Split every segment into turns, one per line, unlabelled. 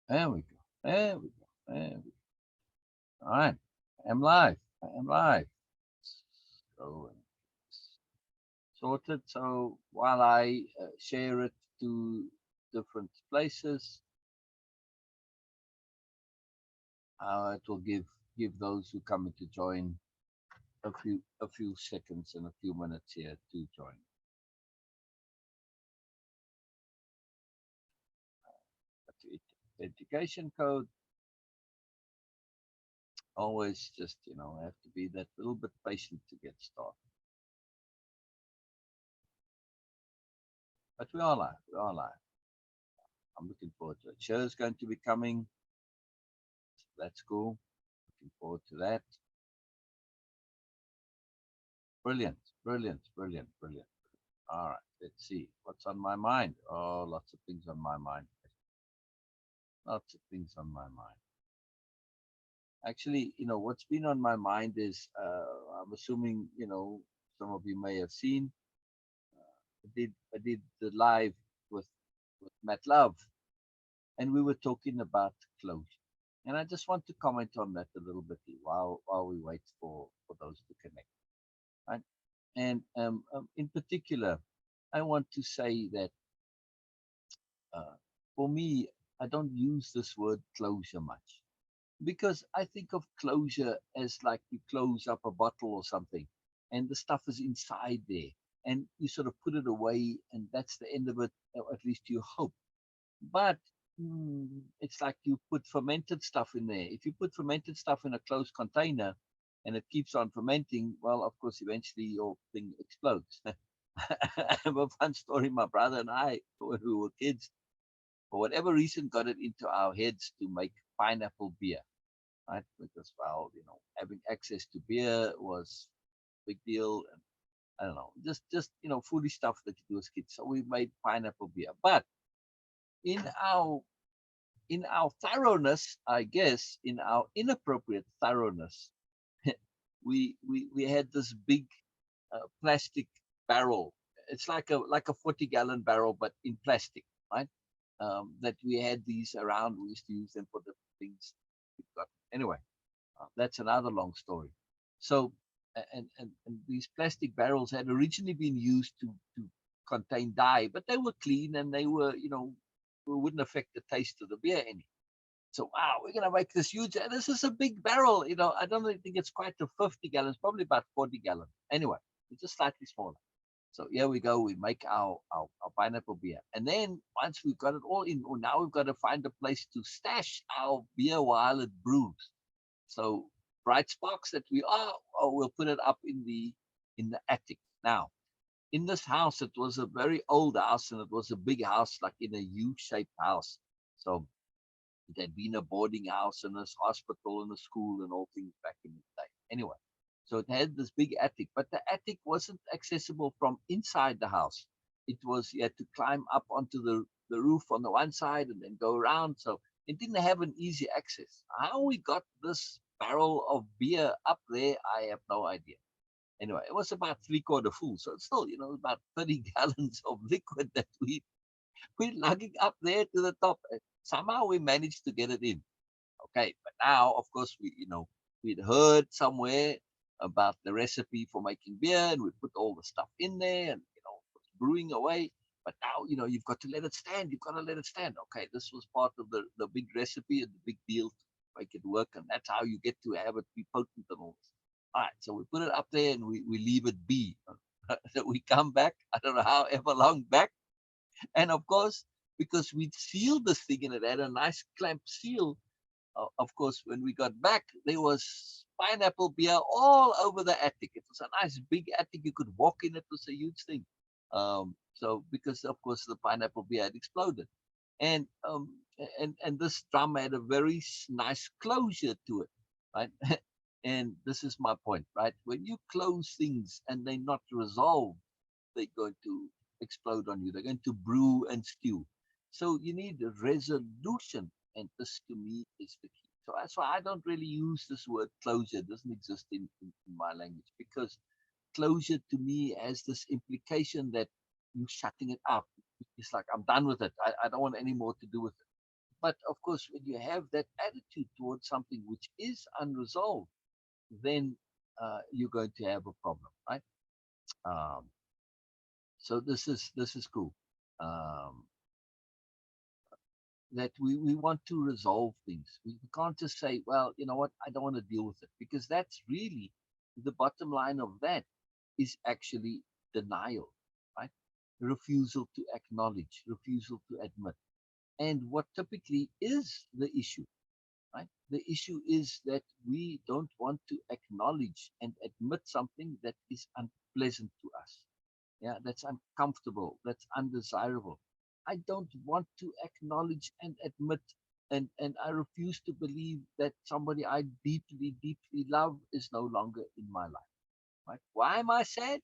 There we go. There we go. There we go. All right. I am live. I am live. So sorted. So while I share it to different places, it will give those who come in to join a few seconds and a few minutes here to join. But the education code always just have to be that little bit patient to get started. But we are live. We are live. I'm looking forward to it. Show's going to be coming. So that's cool. Looking forward to that. Brilliant, brilliant, brilliant, brilliant. All right, let's see what's on my mind. Oh, lots of things on my mind. Lots of things on my mind. Actually, what's been on my mind is I'm assuming some of you may have seen. I did the live with Matt Love, and we were talking about closure. And I just want to comment on that a little bit while we wait for those to connect. Right? And in particular, I want to say that uh, for me, I don't use this word closure much because I think of closure as like you close up a bottle or something and the stuff is inside there and you sort of put it away and that's the end of it, or at least you hope. But it's like you put fermented stuff in there. If you put fermented stuff in a closed container and it keeps on fermenting, well, of course, eventually your thing explodes. I have a fun story. My brother and I, when we were kids, for whatever reason, got it into our heads to make pineapple beer, right? Because, well, having access to beer was a big deal. And I don't know, just foolish stuff that you do as kids. So we made pineapple beer. But in our in our thoroughness, I guess, in our inappropriate thoroughness, we had this big plastic barrel. It's like a 40-gallon barrel, but in plastic, right? That we had these around. We used to use them for the things we've got. Anyway, that's another long story. So, and these plastic barrels had originally been used to contain dye, but they were clean and they were, wouldn't affect the taste of the beer any. So wow, we're gonna make this huge. And this is a big barrel. I don't really think it's quite a 50 gallons, probably about 40 gallons. Anyway, it's just slightly smaller. So here we go. We make our pineapple beer, and then once we've got it all in, well, now we've got to find a place to stash our beer while it brews. So bright sparks that we are, oh, we'll put it up in the attic. Now in this house, it was a very old house, and it was a big house, like in a U-shaped house. So it had been a boarding house and a hospital and a school and all things back in the day. Anyway, so it had this big attic, but the attic wasn't accessible from inside the house. It was, you had to climb up onto the roof on the one side and then go around. So it didn't have an easy access. How we got this barrel of beer up there, I have no idea. Anyway, it was about three-quarter full. So it's still, about 30 gallons of liquid that we're lugging up there to the top. Somehow we managed to get it in. Okay, but now, of course, we'd heard somewhere about the recipe for making beer, and we put all the stuff in there, and it's brewing away. But now, you've got to let it stand. You've got to let it stand. Okay, this was part of the big recipe and the big deal to make it work, and that's how you get to have it be potent and all this. All right, so we put it up there and we leave it be. We come back, I don't know how ever long back, and of course, because we'd sealed this thing and it had a nice clamp seal, of course, when we got back, there was pineapple beer all over the attic. It was a nice big attic. You could walk in. It was a huge thing. So because of course the pineapple beer had exploded, and and this drum had a very nice closure to it, right? And this is my point, right? When you close things and they're not resolved, they're going to explode on you. They're going to brew and stew. So you need a resolution, and this to me is the key. So that's why I don't really use this word closure. It doesn't exist in my language, because closure to me has this implication that you're shutting it up. It's like, I'm done with it. I don't want any more to do with it. But of course, when you have that attitude towards something which is unresolved, then you're going to have a problem, right? Um, so this is cool. Um, that we want to resolve things. We can't just say, well, you know what, I don't want to deal with it, because that's really the bottom line of that is actually denial, right? Refusal to acknowledge, refusal to admit. And what typically is the issue, right? The issue is that we don't want to acknowledge and admit something that is unpleasant to us. Yeah, that's uncomfortable, that's undesirable. I don't want to acknowledge and admit, and I refuse to believe that somebody I deeply, deeply love is no longer in my life. Right? Why am I sad?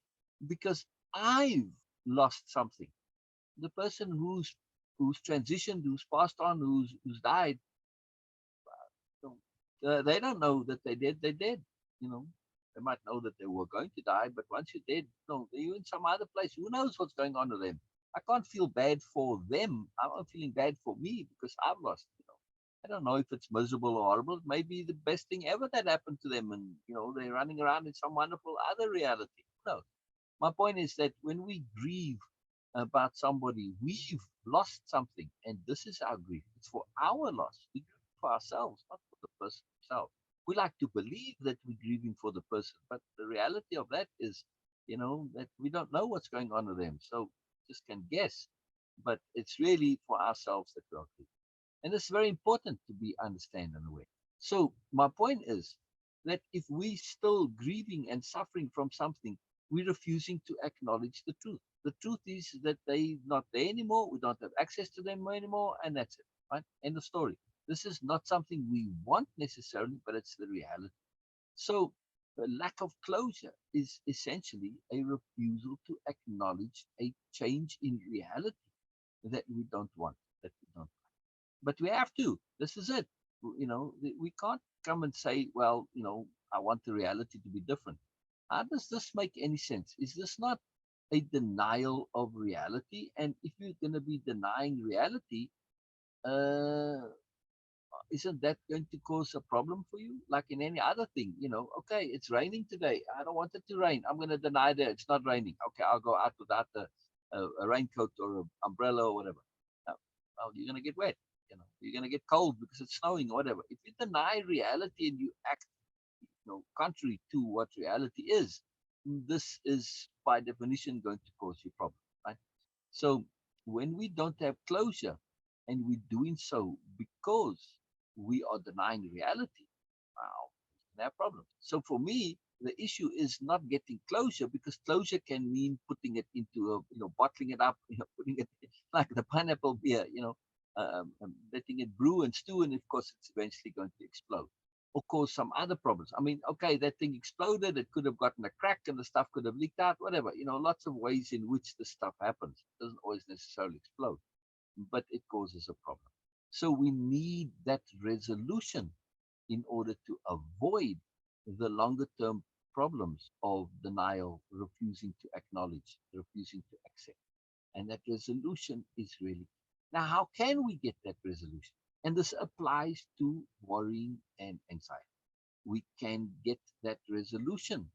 Because I've lost something. The person who's transitioned, who's passed on, who's died, so, they don't know that they did. They did. You know, they might know that they were going to die, but once you're dead, no, you're in some other place. Who knows what's going on with them? I can't feel bad for them. I'm feeling bad for me because I've lost. I don't know if it's miserable or horrible. It may be the best thing ever that happened to them, and they're running around in some wonderful other reality. Who knows? My point is that when we grieve about somebody, we've lost something, and this is our grief. It's for our loss. We grieve for ourselves, not for the person himself. We like to believe that we're grieving for the person, but the reality of that is, that we don't know what's going on with them. So just can guess, but it's really for ourselves that we are grieving. And it's very important to be understand and aware. So my point is that if we still grieving and suffering from something, we're refusing to acknowledge the truth. The truth is that they're not there anymore. We don't have access to them anymore, and that's it. Right? End of story. This is not something we want necessarily, but it's the reality. So the lack of closure is essentially a refusal to acknowledge a change in reality that we don't want, that we don't. But we have to. This is it. We can't come and say, well, I want the reality to be different. How does this make any sense? Is this not a denial of reality? And if you're going to be denying reality, uh, isn't that going to cause a problem for you? Like in any other thing, okay, it's raining today. I don't want it to rain. I'm going to deny that it's not raining. Okay, I'll go out without a raincoat or an umbrella or whatever. No, well, you're going to get wet. You're going to get cold because it's snowing or whatever. If you deny reality and you act, contrary to what reality is, this is by definition going to cause you problems, right? So when we don't have closure and we're doing so because we are denying reality, wow, we have problems. So for me, the issue is not getting closure, because closure can mean putting it into bottling it up, putting it like the pineapple beer, letting it brew and stew, and of course it's eventually going to explode or cause some other problems. I mean, okay, that thing exploded. It could have gotten a crack and the stuff could have leaked out, whatever. Lots of ways in which the stuff happens. It doesn't always necessarily explode, but it causes a problem. So we need that resolution in order to avoid the longer term problems of denial, refusing to acknowledge, refusing to accept. And that resolution is really. Now, how can we get that resolution? And this applies to worrying and anxiety. We can get that resolution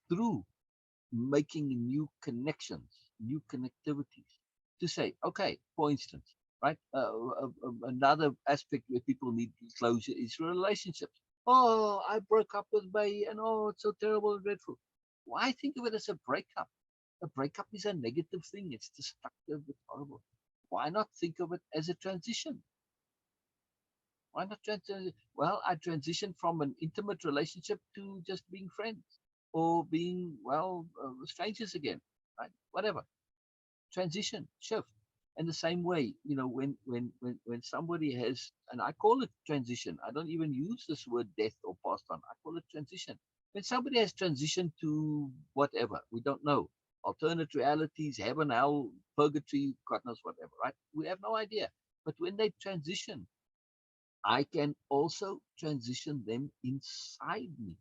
through making new connections, new connectivities. To say, okay, for instance, right, another aspect where people need closure is relationships. Oh, I broke up with Bay, and oh, it's so terrible and dreadful. Why think of it as a breakup? A breakup is a negative thing. It's destructive. It's horrible. Why not think of it as a transition? Why not transition? Well, I transitioned from an intimate relationship to just being friends or being, well, strangers again, right? Whatever. Transition, shift. And the same way, when somebody has, and I call it transition, I don't even use this word death or passed on. I call it transition. When somebody has transitioned to whatever, we don't know, alternate realities, heaven, hell, purgatory, God knows whatever, right? We have no idea. But when they transition, I can also transition them inside me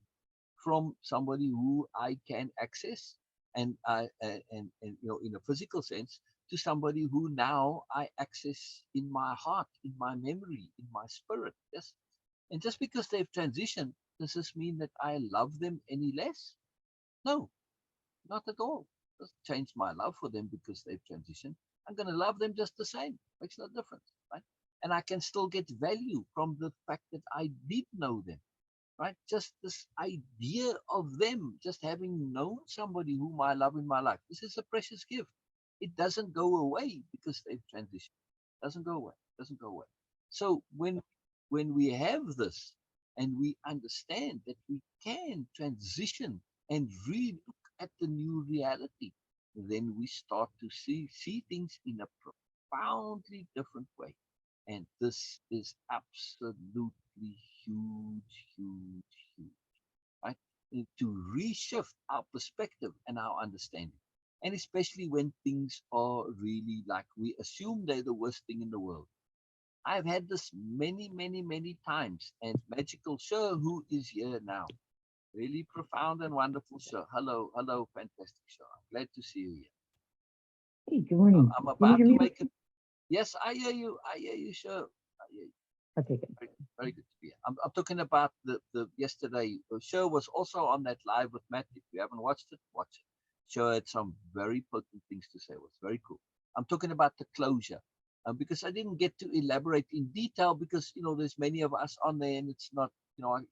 from somebody who I can access and in a physical sense, to somebody who now I access in my heart, in my memory, in my spirit. Yes. And just because they've transitioned, does this mean that I love them any less? No, not at all. It doesn't change my love for them because they've transitioned. I'm going to love them just the same. Makes no difference, right? And I can still get value from the fact that I did know them, right? Just this idea of them, just having known somebody whom I love in my life. This is a precious gift. It doesn't go away because they've transitioned. It doesn't go away. It doesn't go away. So when we have this and we understand that we can transition and re-look at the new reality, then we start to see things in a profoundly different way. And this is absolutely huge, huge, huge, right? To reshift our perspective and our understanding. And especially when things are really like we assume they're the worst thing in the world. I've had this many, many, many times. And Magical Show, who is here now? Really profound and wonderful show. Hello, hello, fantastic show. I'm glad to see you here.
Hey, good morning.
I'm
Can you
about
hear
to
me?
make it. Yes, I hear you. I hear you, show. I hear you.
Okay, good.
Very, very good to be here. I'm talking about the yesterday. The show was also on that live with Matt. If you haven't watched it, watch it. Show had some very potent things to say. It was very cool. I'm talking about the closure. Because I didn't get to elaborate in detail because there's many of us on there and it's not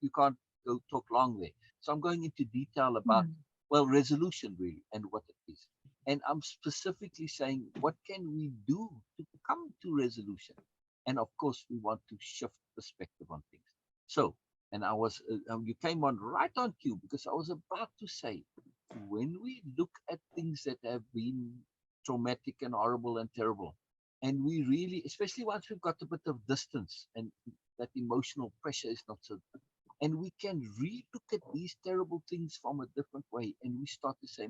you can't go talk long there. So I'm going into detail about
Yeah.
resolution really and what it is. And I'm specifically saying what can we do to come to resolution. And of course we want to shift perspective on things. So, and I was you came on right on cue because I was about to say when we look at things that have been traumatic and horrible and terrible, and we really, especially once we've got a bit of distance and that emotional pressure is not so good, and we can re-look at these terrible things from a different way, and we start to say,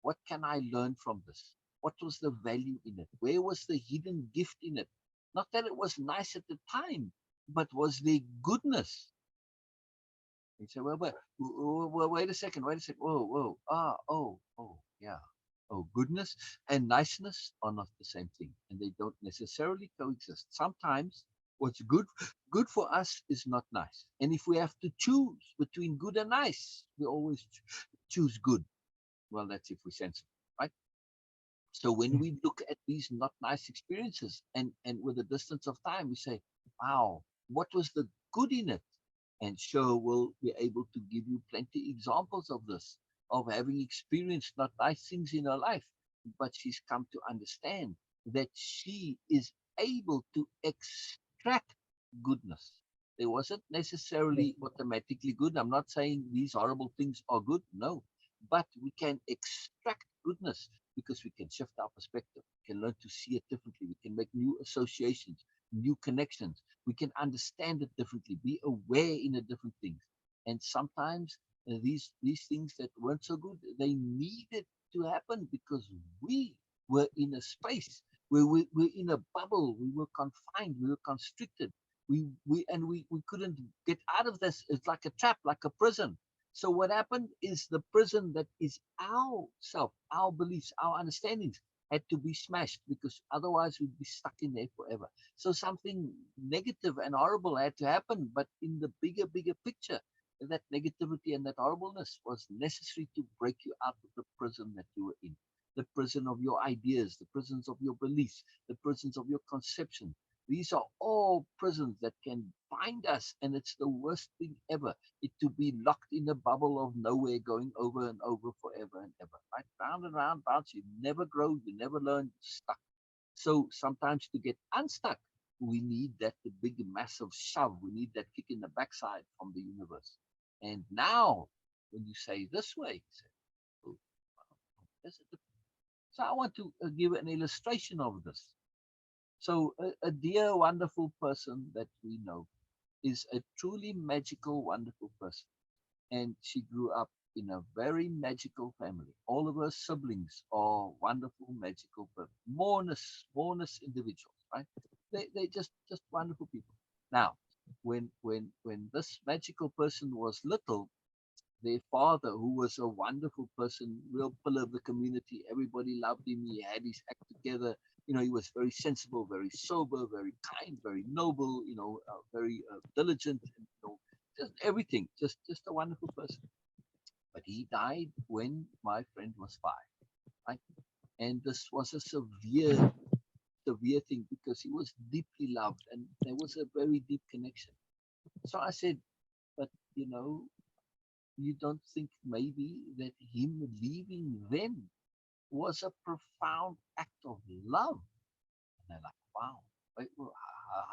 what can I learn from this? What was the value in it? Where was the hidden gift in it? Not that it was nice at the time, but was there goodness? You say, well, wait a second, wait a second. Whoa, whoa. Yeah. Oh, goodness and niceness are not the same thing, and they don't necessarily coexist. Sometimes what's good for us is not nice. And if we have to choose between good and nice, we always choose good. Well, that's if we're sensible, right? So when
Yeah.
we look at these not nice experiences and with a distance of time, we say, wow, what was the good in it? And sure, we'll be able to give you plenty examples of this, of having experienced not nice things in her life, but she's come to understand that she is able to extract goodness. It wasn't
Yes.
necessarily automatically good. I'm not saying these horrible things are good, no, but we can extract goodness because we can shift our perspective. We can learn to see it differently. We can make new associations, new connections. We can understand it differently, be aware in a different things. And sometimes these things that weren't so good, they needed to happen because we were in a space where we were in a bubble, we were confined, we were constricted. We couldn't get out of this. It's like a trap, like a prison. So what happened is the prison that is our self, our beliefs, our understandings had to be smashed because otherwise we'd be stuck in there forever. So something negative and horrible had to happen, but in the bigger picture, that negativity and that horribleness was necessary to break you out of the prison that you were in. The prison of your ideas, the prisons of your beliefs, the prisons of your conception. These are all prisons that can bind us, and it's the worst thing ever. It to be locked in a bubble of nowhere, going over and over forever and ever. Right? Round and round, bounce. You never grow, you never learn, stuck. So sometimes to get unstuck, we need that the big massive shove. We need that kick in the backside from the universe. And now, when you say this way, you say, oh, so I want to give an illustration of this. So a dear, wonderful person that we know is a truly magical, wonderful person. And she grew up in a very magical family. All of her siblings are wonderful, magical, but mourners individuals, right? They just wonderful people. Now, when this magical person was little, their father, who was a wonderful person, real pillar of the community. Everybody loved him. He had his act together. He was very sensible, very sober, very kind, very noble. Very diligent, and just everything. Just a wonderful person. But he died when my friend was 5, right? And this was a severe thing because he was deeply loved, and there was a very deep connection. So I said, but you don't think maybe that him leaving them was a profound act of love? And they're like, wow, wait, well,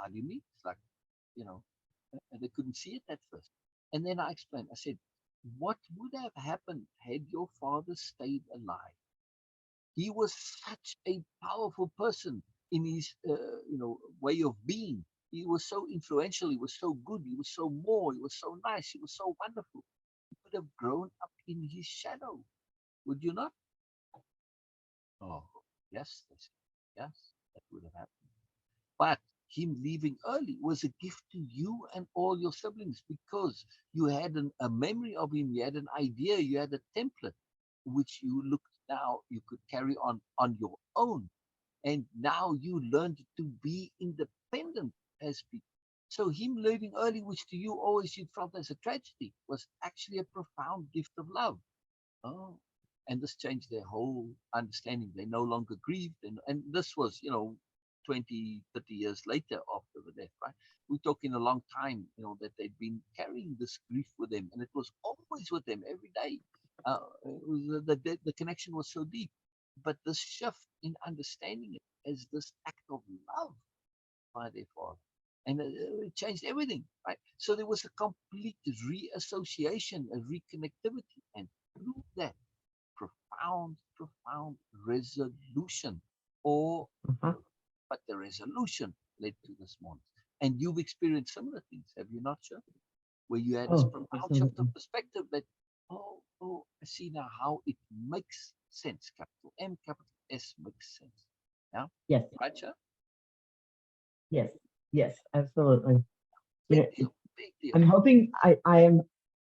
how do you mean? It's like, you know, and they couldn't see it at first. And then I explained, I said, what would have happened had your father stayed alive? He was such a powerful person in his, way of being. He was so influential. He was so good. He was so more. He was so nice. He was so wonderful. You could have grown up in his shadow, would you not? Oh, yes, they said, yes, that would have happened. But him leaving early was a gift to you and all your siblings because you had a memory of him, you had an idea, you had a template which you looked now you could carry on your own. And now you learned to be independent as people. So him leaving early, which to you always you felt as a tragedy, was actually a profound gift of love. Oh, and this changed their whole understanding. They no longer grieved. And this was, 20, 30 years later after the death, right? We're talking a long time, that they'd been carrying this grief with them. And it was always with them every day. The connection was so deep. But this shift in understanding it as this act of love by their father. And it changed everything, right? So there was a complete reassociation, a reconnectivity. And through that, profound resolution, or
Uh-huh.
but the resolution led to this moment. And you've experienced similar things, have you not, sure? Where you had this
Oh,
profound shift
absolutely.
of perspective that, I see now how it makes sense. Capital M, capital S makes sense. Yeah,
Yes,
right, sure?
yes, yes, absolutely. You
Big
know,
deal, big deal.
I'm hoping I am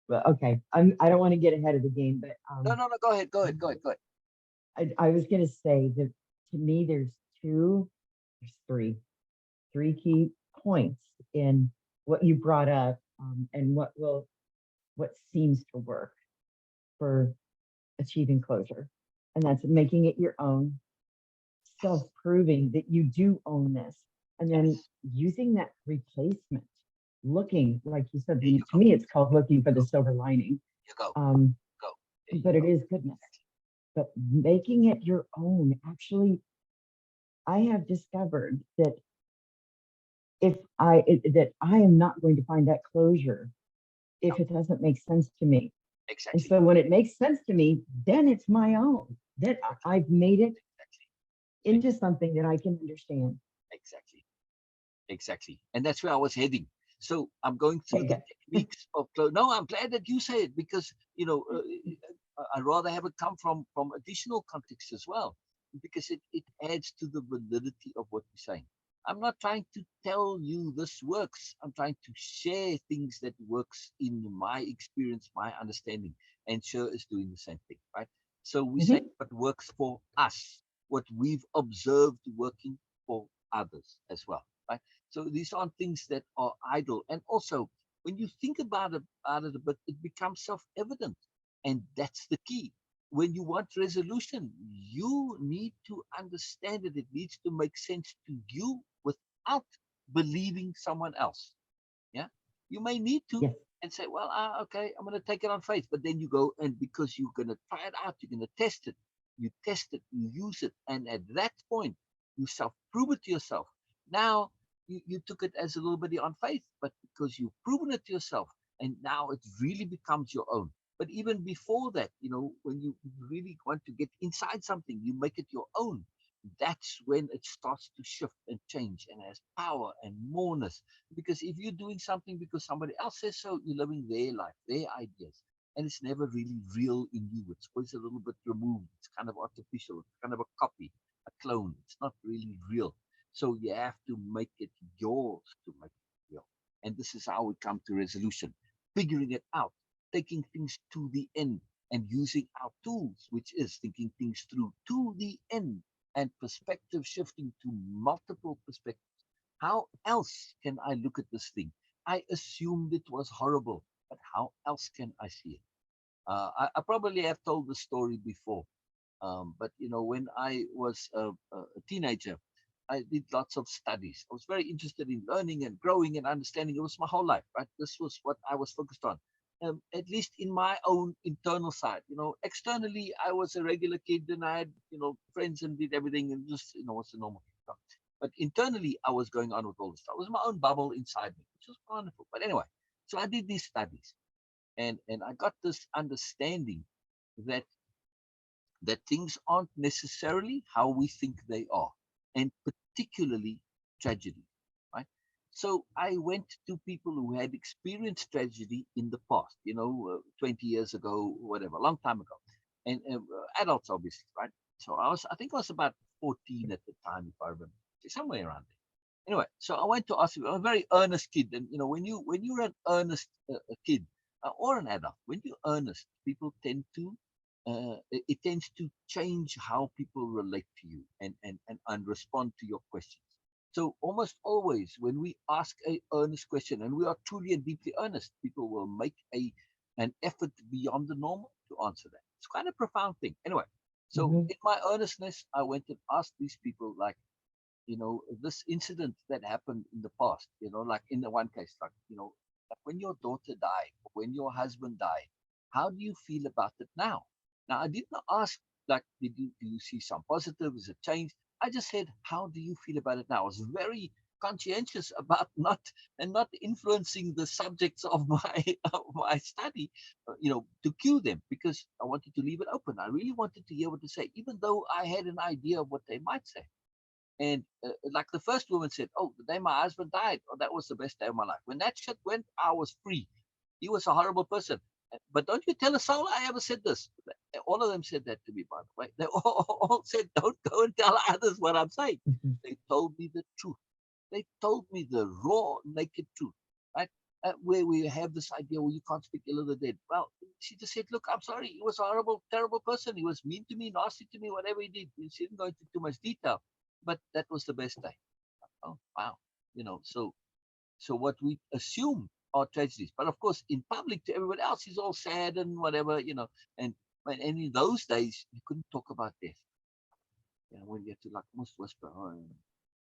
well, okay. I don't want to get ahead of the game, but
No, no, no, go ahead, go ahead, go ahead, go ahead.
I was going to say that to me, there's three key points in what you brought up, and what seems to work for achieving closure. And that's making it your own,
Yes,
self-proving that you do own this, and then
yes.
using that replacement, looking, like you said,
There you
to
go,
me, it's called looking for
you
the
go,
silver lining.
you go,
Um,
go. There you
but it
go.
is goodness. But making it your own, actually, I have discovered that that I am not going to find that closure
Yeah,
if it doesn't make sense to me. And
exactly,
so when it makes sense to me, then it's my own. That
exactly,
I've made it
exactly,
into something that I can understand.
exactly. Exactly. And that's where I was heading. So I'm going through the
Okay.
techniques of close. No, I'm glad that you say it because, I'd rather have it come from additional context as well, because it adds to the validity of what you're saying. I'm not trying to tell you this works. I'm trying to share things that works in my experience, my understanding, and sure is doing the same thing, right? So we say
Mhm.
what works for us, what we've observed working for others as well, right? So these aren't things that are idle. And also, when you think about it a bit, it becomes self-evident. And that's the key. When you want resolution, you need to understand it. It needs to make sense to you without believing someone else. Yeah. You may need to
Yes.
and say, well, okay, I'm going to take it on faith. But then you go, and because you're going to try it out, you're going to test it, you use it. And at that point, you self prove it to yourself. Now, you took it as a little bit on faith, but because you've proven it to yourself, and now it really becomes your own. But even before that, when you really want to get inside something, you make it your own. That's when it starts to shift and change and has power and moreness. Because if you're doing something because somebody else says so, you're living their life, their ideas. And it's never really real in you. It's always a little bit removed. It's kind of artificial. It's kind of a copy, a clone. It's not really real. So you have to make it yours to make it real. And this is how we come to resolution, figuring it out. taking things to the end and using our tools, which is thinking things through to the end and perspective shifting to multiple perspectives. How else can I look at this thing? I assumed it was horrible, but how else can I see it? I probably have told the story before, but when I was a teenager, I did lots of studies. I was very interested in learning and growing and understanding. It was my whole life, right? This was what I was focused on. At least in my own internal side, externally, I was a regular kid and I had, friends and did everything and just, what's the normal stuff. But internally, I was going on with all this stuff. It was my own bubble inside me, which was wonderful. But anyway, so I did these studies and I got this understanding that things aren't necessarily how we think they are, and particularly tragedy, right? So I went to people who had experienced tragedy in the past, 20 years ago, whatever, a long time ago, and adults, obviously, right? So I think I was about 14 at the time, if I remember, somewhere around there. Anyway, so I went to ask him. I'm a very earnest kid, and when you're an earnest a kid or an adult, when you're earnest, people tend to it tends to change how people relate to you and respond to your questions. So almost always when we ask a earnest question and we are truly and deeply earnest, people will make an effort beyond the normal to answer that. It's quite a profound thing. Anyway, so
Mhm.
in my earnestness, I went and asked these people, like, this incident that happened in the past, like in the one case, like when your daughter died, or when your husband died, how do you feel about it now? Now, I did not ask, like, do you see some positive? Is it changed? I just said, how do you feel about it now? I was very conscientious about not influencing the subjects of my of my study, to cue them, because I wanted to leave it open. I really wanted to hear what to say, even though I had an idea of what they might say. And like the first woman said, "Oh, the day my husband died, oh, that was the best day of my life. When that shit went, I was free. He was a horrible person. But don't you tell a soul I ever said this." All of them said that to me, by the way. They all said, "Don't go and tell others what I'm saying."
Mhm.
They told me the truth. They told me the raw, naked truth, right? Where we have this idea, well, you can't speak ill of the dead. Well, she just said, "Look, I'm sorry. He was a horrible, terrible person. He was mean to me, nasty to me, whatever he did." She didn't go into too much detail, but that was the best day. Oh, wow. So what we assume are tragedies, but of course, in public to everyone else, is all sad and whatever, and and in those days, you couldn't talk about death. When you had to, like, almost whisper, "Oh,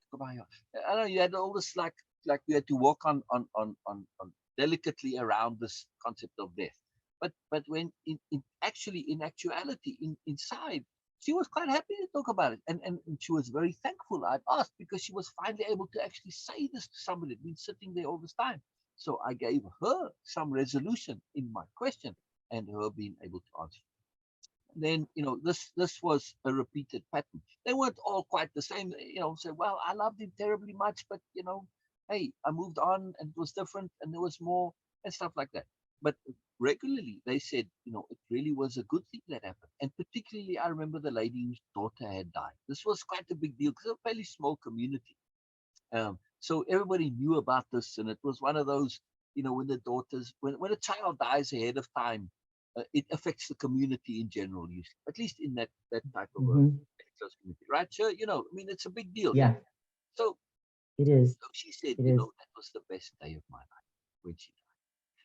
talk about your," I don't know, you had all this, like you had to walk on delicately around this concept of death. But when in actuality, inside, she was quite happy to talk about it, and she was very thankful I'd asked, because she was finally able to actually say this to somebody who'd been sitting there all this time. So I gave her some resolution in my question, and her being able to answer. Then, this was a repeated pattern. They weren't all quite the same. Say, "Well, I loved him terribly much, but hey, I moved on and it was different and there was more," and stuff like that. But regularly they said, it really was a good thing that happened. And particularly, I remember the lady whose daughter had died. This was quite a big deal because it's a fairly small community. So everybody knew about this, and it was one of those, when the daughters, when a child dies ahead of time, it affects the community in general, usually, at least in that type of a
Mhm.
close community, right? Sure, I mean, it's a big deal, yeah.
Yeah,
So,
it is.
so she said,
It is.
that was the best day of my life when she died.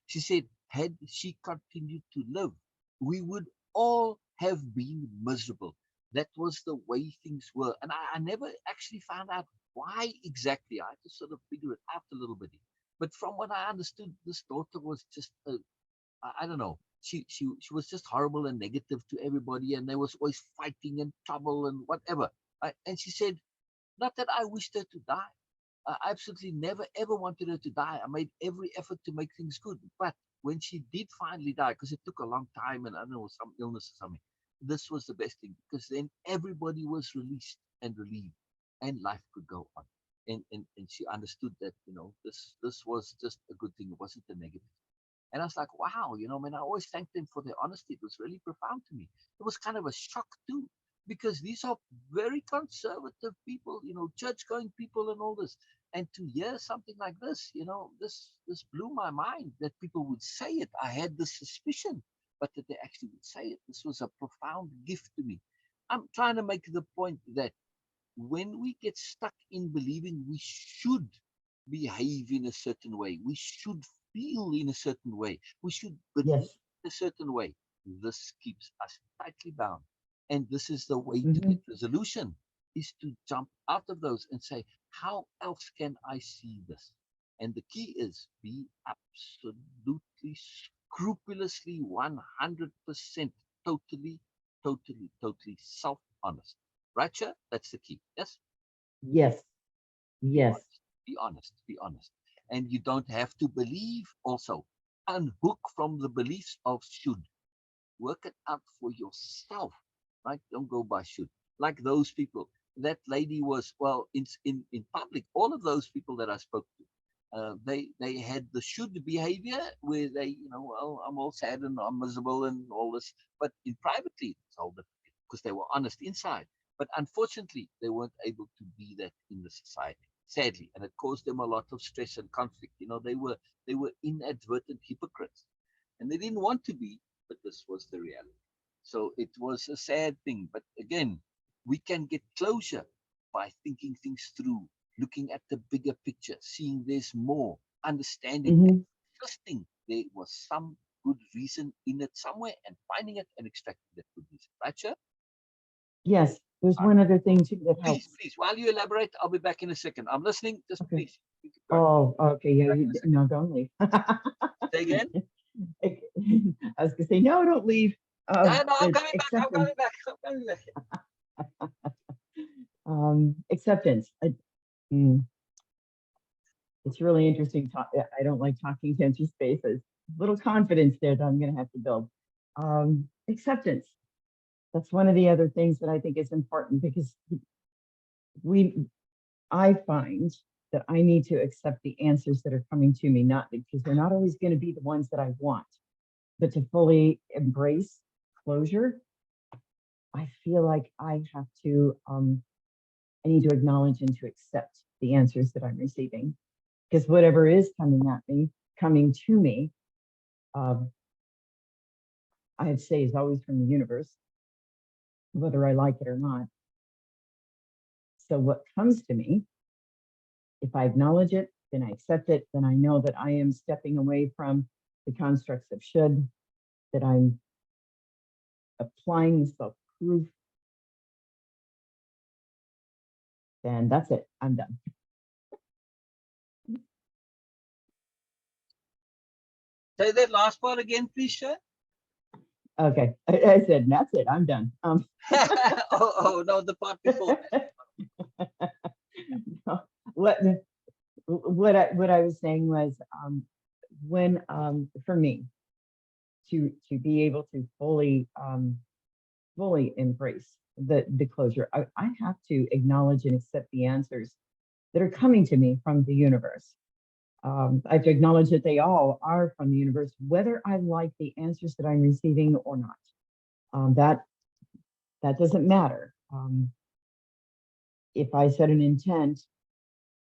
She said, had she continued to live, we would all have been miserable. That was the way things were. And I never actually found out why exactly. I had to sort of figure it out a little bit. But from what I understood, this daughter was just, I don't know, she was just horrible and negative to everybody. And there was always fighting and trouble and whatever. And she said, not that I wished her to die. I absolutely never ever wanted her to die. I made every effort to make things good. But when she did finally die, because it took a long time and I don't know, some illness or something, this was the best thing, because then everybody was released and relieved and life could go on. And she understood that, this was just a good thing. It wasn't a negative. And I was like, wow, man, I always thanked them for their honesty. It was really profound to me. It was kind of a shock too, because these are very conservative people, church going people and all this. And to hear something like this, this blew my mind that people would say it. I had this suspicion, but that they actually would say it. This was a profound gift to me. I'm trying to make the point that when we get stuck in believing we should behave in a certain way, we should feel in a certain way, we should believe
Yes.
in a certain way, this keeps us tightly bound. And this is the way to
Hmm.
get resolution, is to jump out of those and say, how else can I see this? And the key is be absolutely, scrupulously, 100% totally, totally self honest. Right, sure? That's the key. Yes?
Yes.
Be
Yes.
honest. Be honest. Be honest. And you don't have to believe also. Unhook from the beliefs of should. Work it out for yourself. Right? Don't go by should. Like those people. That lady was, well, in public, all of those people that I spoke to, they had the should behavior where they, well, I'm all sad and I'm miserable and all this. But in privately, it's all different because they were honest inside. But unfortunately, they weren't able to be that in the society, sadly, and it caused them a lot of stress and conflict. They were inadvertent hypocrites, and they didn't want to be, but this was the reality. So it was a sad thing. But again, we can get closure by thinking things through, looking at the bigger picture, seeing there's more, understanding, and
Hmm.
trusting there was some good reason in it somewhere, and finding it and extracting that good reason. Right, sir?
Yes. There's
All right.
one other thing too that
Please,
helps.
please, while you elaborate, I'll be back in a second. I'm listening. Just
Okay.
please, you keep going.
Oh, okay. Yeah.
Back in a second.
No, don't leave.
Say again?
I was gonna say no, don't leave.
No, no, I'm
It's
coming back. I'm
acceptance.
coming back. I'm coming back.
Acceptance. Mm, it's really interesting. I don't like talking to empty spaces. Little confidence there that I'm going to have to build. Acceptance. That's one of the other things that I think is important because we, I find that I need to accept the answers that are coming to me, not because they're not always going to be the ones that I want, but to fully embrace closure. I feel like I need to acknowledge and to accept the answers that I'm receiving because whatever is coming to me, um, I'd say is always from the universe, whether I like it or not. So what comes to me, if I acknowledge it, then I accept it, then I know that I am stepping away from the constructs of should, that I'm applying self-proof, then that's it. I'm done.
Say that last part again, please, sir.
Okay. I said, that's it. I'm done.
Oh, no, the part before
what what I was saying was when for me to be able to fully embrace the closure, I have to acknowledge and accept the answers that are coming to me from the universe. I have to acknowledge that they all are from the universe, whether I like the answers that I'm receiving or not. That doesn't matter. If I set an intent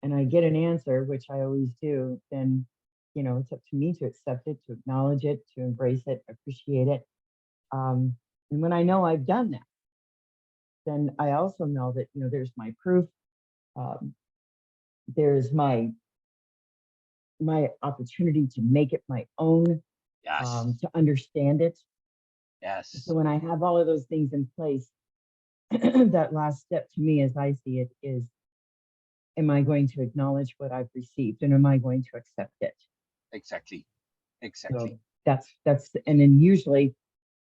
and I get an answer, which I always do, then it's up to me to accept it, to acknowledge it, to embrace it, appreciate it. And when I know I've done that, then I also know that there's my proof, um, there's my opportunity to make it my own,
yes,
to understand it. So
yes,
when I have all of those things in place, that last step to me, as I see it, is am I going to acknowledge what I've received and am I going to accept it?
exactly, exactly,
So and then usually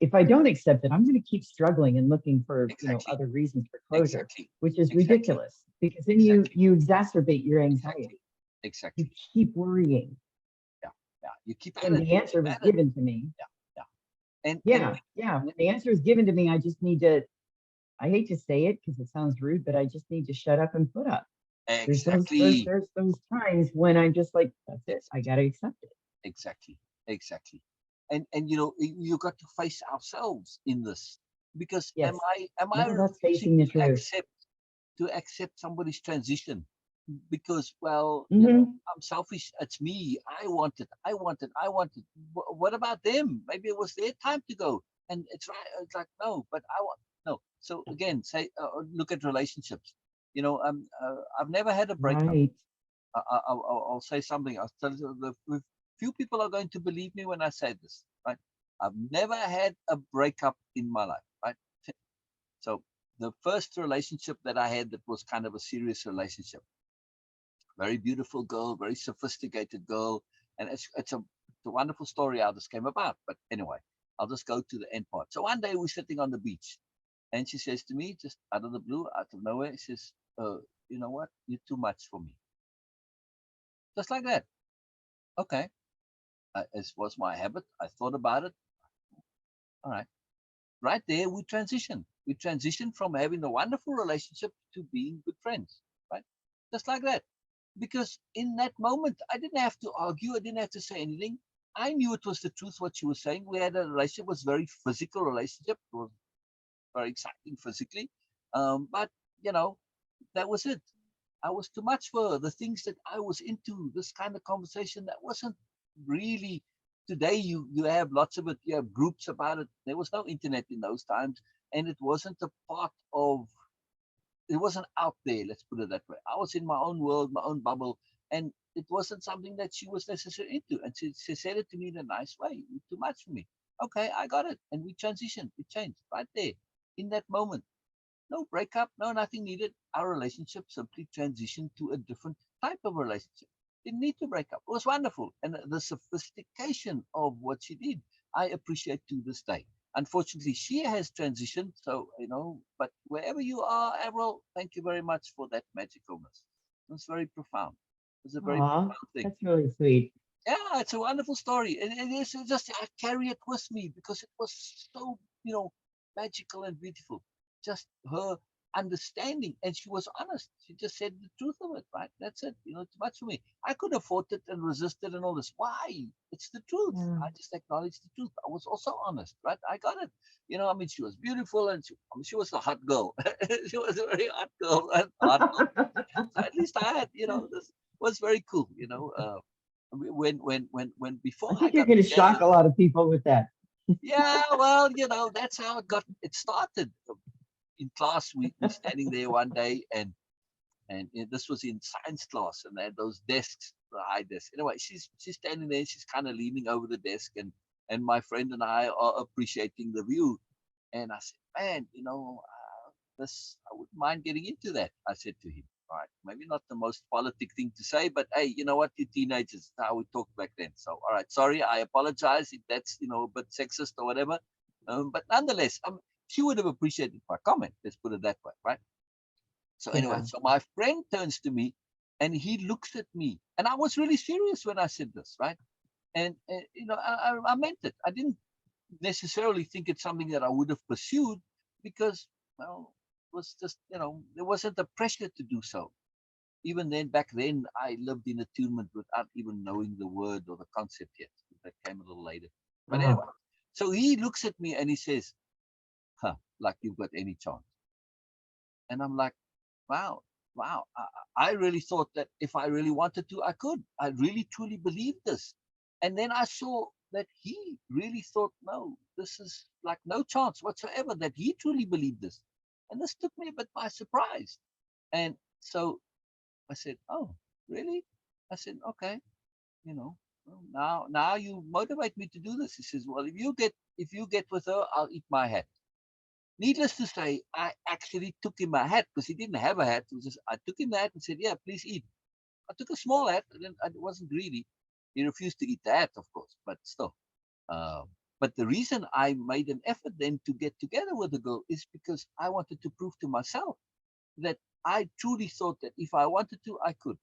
if I don't accept it, I'm going to keep struggling and looking for,
exactly,
other reasons for closure,
exactly,
which is
exactly,
ridiculous because then
exactly,
you exacerbate your anxiety.
exactly,
You
exactly.
keep worrying.
Yeah, yeah. You keep at
And
it.
the
You
answer
keep
was
at it.
given to me.
Yeah, yeah. And
Yeah, yeah. When the answer is given to me, I just need to, I hate to say it because it sounds rude, but I just need to shut up and put up. There's those there's
exactly,
there's those times when I'm just like, that's it. I
exactly,
gotta accept it.
exactly, exactly. And you got to face ourselves in this, because am
Yes.
I am I
Well, that's
refusing
facing the
to
truth.
accept somebody's transition? because, well,
Hmm.
I'm selfish. It's me. I wanted. What about them? Maybe it was their time to go. And it's right. It's like, no, but I want, no. So again, say, look at relationships. I've never had a breakup.
Right.
I'll say something. I'll tell you, the few people are going to believe me when I say this, right? I've never had a breakup in my life, right? So the first relationship that I had that was kind of a serious relationship, very beautiful girl, very sophisticated girl, and it's a wonderful story how this came about. But anyway, I'll just go to the end part. So one day we're sitting on the beach, and she says to me, just out of the blue, out of nowhere, she says, "You know what? You're too much for me." Just like that. Okay, as was my habit, I thought about it. All right, right there we transition. We transition from having a wonderful relationship to being good friends, right? Just like that. Because in that moment, I didn't have to argue. I didn't have to say anything. I knew it was the truth what she was saying. We had a relationship, it was very physical relationship. It was very exciting physically. But you know, that was it. I was too much for her. The things that I was into, this kind of conversation that wasn't really today. You have lots of it. You have groups about it. There was no internet in those times, and it wasn't a part of. It wasn't out there. Let's put it that way. I was in my own world, my own bubble, and it wasn't something that she was necessarily into. And she said it to me in a nice way. You're too much for me. Okay, I got it. And we transitioned. We changed right there in that moment. No breakup, no nothing needed. Our relationship simply transitioned to a different type of relationship. Didn't need to break up. It was wonderful. And the sophistication of what she did, I appreciate to this day. Unfortunately, she has transitioned. So, but wherever you are, Avril, thank you very much for that magicalness. It's very profound. It's a very
Aw,
profound thing.
that's really sweet.
Yeah, it's a wonderful story. And it is just, I carry it with me because it was so, magical and beautiful. Just her understanding. And she was honest. She just said the truth of it, right? That's it. Too much for me. I could have fought it and resisted and all this. Why? It's the truth.
Yeah.
I just acknowledged the truth. I was also honest, right? I got it. I mean, she was beautiful and she was a hot girl. She was a very hot girl. Hot girl. So at least I had, this was very cool, when before
I
I
think you're
got
going to shock
together.
a lot of people with that.
Yeah, well, that's how it started. In class, we standing there one day, and this was in science class, and they had those desks, the high desk. Anyway, she's standing there, she's kind of leaning over the desk, and my friend and I are appreciating the view. And I said, man, this, I wouldn't mind getting into that. I said to him, all right, maybe not the most politic thing to say, but hey, you know what, you teenagers, that's how we talked back then. So, all right, sorry, I apologize if that's, a bit sexist or whatever. But nonetheless, she would have appreciated my comment. Let's put it that way, right? So anyway,
Yeah.
so my friend turns to me and he looks at me, and I was really serious when I said this, right? And I meant it. I didn't necessarily think it's something that I would have pursued because, well, it was just, there wasn't a pressure to do so. Even then, back then, I lived in attunement without even knowing the word or the concept yet. That came a little later. But
Oh,
anyway, so he looks at me and he says, huh, like you've got any chance. And I'm like, wow, wow. I really thought that if I really wanted to, I could. I really truly believed this. And then I saw that he really thought, no, this is like no chance whatsoever, that he truly believed this. And this took me a bit by surprise. And so I said, oh, really? I said, okay, you know, well, now you motivate me to do this. He says, well, if you get with her, I'll eat my hat. Needless to say, I actually took him a hat because he didn't have a hat. It was just, I took him the hat and said, yeah, please eat. I took a small hat and then I wasn't greedy. He refused to eat the hat, of course, but still. Uh, but the reason I made an effort then to get together with the girl is because I wanted to prove to myself that I truly thought that if I wanted to, I could.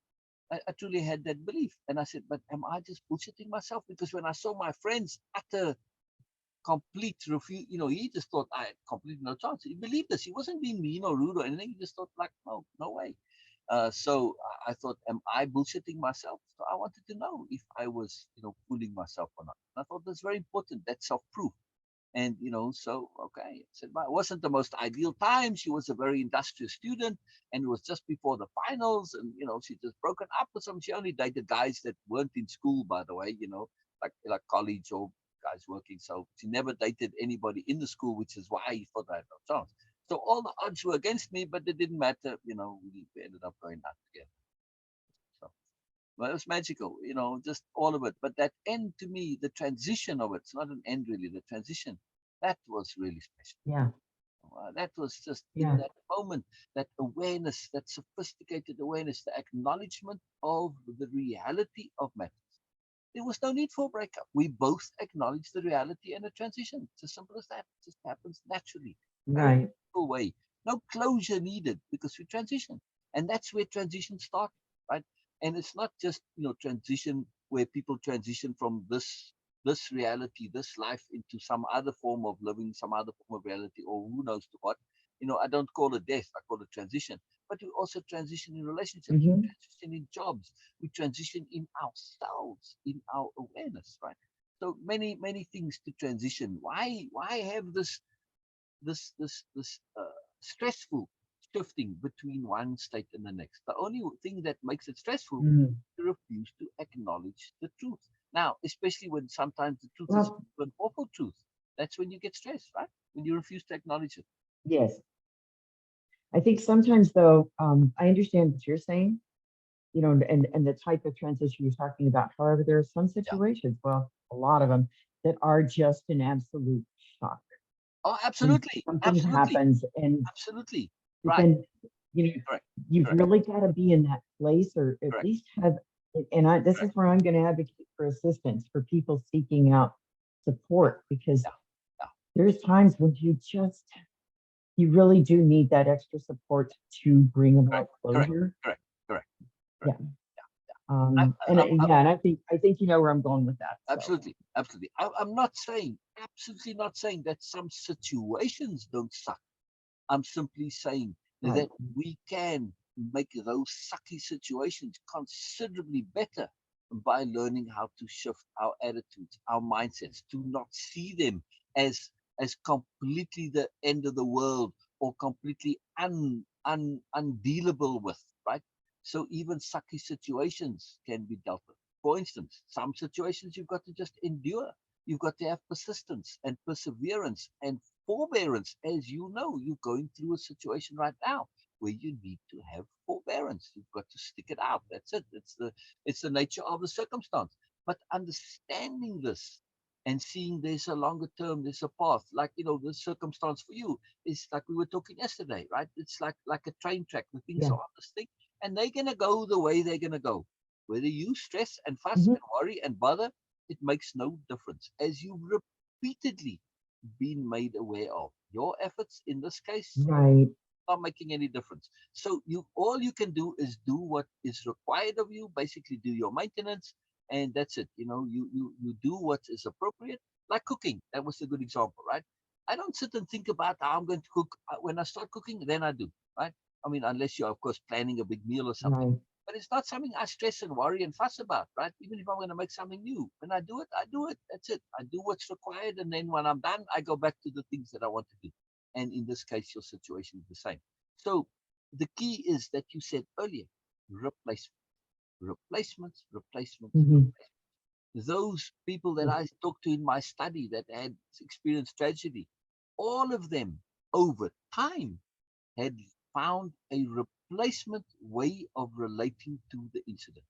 I truly had that belief. And I said, but am I just bullshitting myself? Because when I saw my friends utter complete refuse. He just thought I had completely no chance. He believed this. He wasn't being mean or rude or anything. He just thought like, no, no way. So I thought, am I bullshitting myself? So I wanted to know if I was, fooling myself or not. And I thought that's very important. That's self-proof. And so okay, I said, well, it wasn't the most ideal time. She was a very industrious student, and it was just before the finals, and she just broken up with some. She only dated guys that weren't in school, by the way, like college or guys working. So she never dated anybody in the school, which is why he thought I had no chance. So all the odds were against me, but it didn't matter. We ended up going out together. So, well, it was magical, just all of it. But that end to me, the transition of it's not an end really, the transition, that was really special.
Yeah.
That was just in
Yeah.
that moment, that awareness, that sophisticated awareness, the acknowledgement of the reality of matter. There was no need for a breakup. We both acknowledged the reality and the transition. It's as simple as that. It just happens naturally, very
Right.
simple way. No closure needed because we transition, and that's where transition started, right? And it's not just transition where people transition from this reality, this life into some other form of living, some other form of reality, or who knows to what. I don't call it death. I call it transition. But we also transition in relationships. We
Hmm.
transition in jobs. We transition in ourselves, in our awareness, right? So many things to transition. Why have this stressful shifting between one state and the next? The only thing that makes it stressful
Hmm.
is to refuse to acknowledge the truth. Now, especially when sometimes the truth is
Well,
an awful truth, that's when you get stressed, right? When you refuse to acknowledge it.
yes. I think sometimes though, I understand what you're saying, and the type of transition you're talking about. However, there are some
Yeah.
situations, well, a lot of them, that are just an absolute shock.
Oh,
And
absolutely,
something
absolutely,
happens, and
absolutely.
but
Right.
then you know,
Correct.
you've
Correct.
really got to be in that place, or at
Correct.
least have. And this is
Correct.
where I'm going to advocate for assistance for people seeking out
Yeah.
support, because
Yeah. Yeah.
there's times when you really do need that extra support to bring about
Correct. Correct.
closure.
Correct. Correct.
Yeah.
Correct. Yeah. I'm
Yeah, and I think you know where I'm going with that. So
absolutely, absolutely. I'm not saying, absolutely not saying that some situations don't suck. I'm simply saying
right,
that we can make those sucky situations considerably better by learning how to shift our attitudes, our mindsets, to not see them as completely the end of the world or completely undealable with, right? So even sucky situations can be dealt with. For instance, some situations you've got to just endure. You've got to have persistence and perseverance and forbearance. As you know, you're going through a situation right now where you need to have forbearance. You've got to stick it out. That's it. It's the nature of the circumstance. But understanding this and seeing there's a longer term, there's a path. Like the circumstance for you is like we were talking yesterday, right? It's like a train track. The things
yeah,
are on this thing, and they're gonna go the way they're gonna go. Whether you stress and fuss
hmm,
and worry and bother, it makes no difference. As you repeatedly been made aware of. Your efforts in this case
right,
not making any difference. So all you can do is do what is required of you, basically do your maintenance, and that's it. You do what is appropriate, like cooking. That was a good example, right? I don't sit and think about how I'm going to cook. When I start cooking, then I do, right? I mean, unless you're of course planning a big meal or something.
right,
But it's not something I stress and worry and fuss about, right? Even if I'm going to make something new, when I do it, I do it. That's it. I do what's required, and then when I'm done, I go back to the things that I want to do. And in this case, your situation is the same. So the key is that you said earlier, replacement, replacements, replacements,
hmm,
those people that I talked to in my study that had experienced tragedy, all of them over time had found a replacement way of relating to the incident.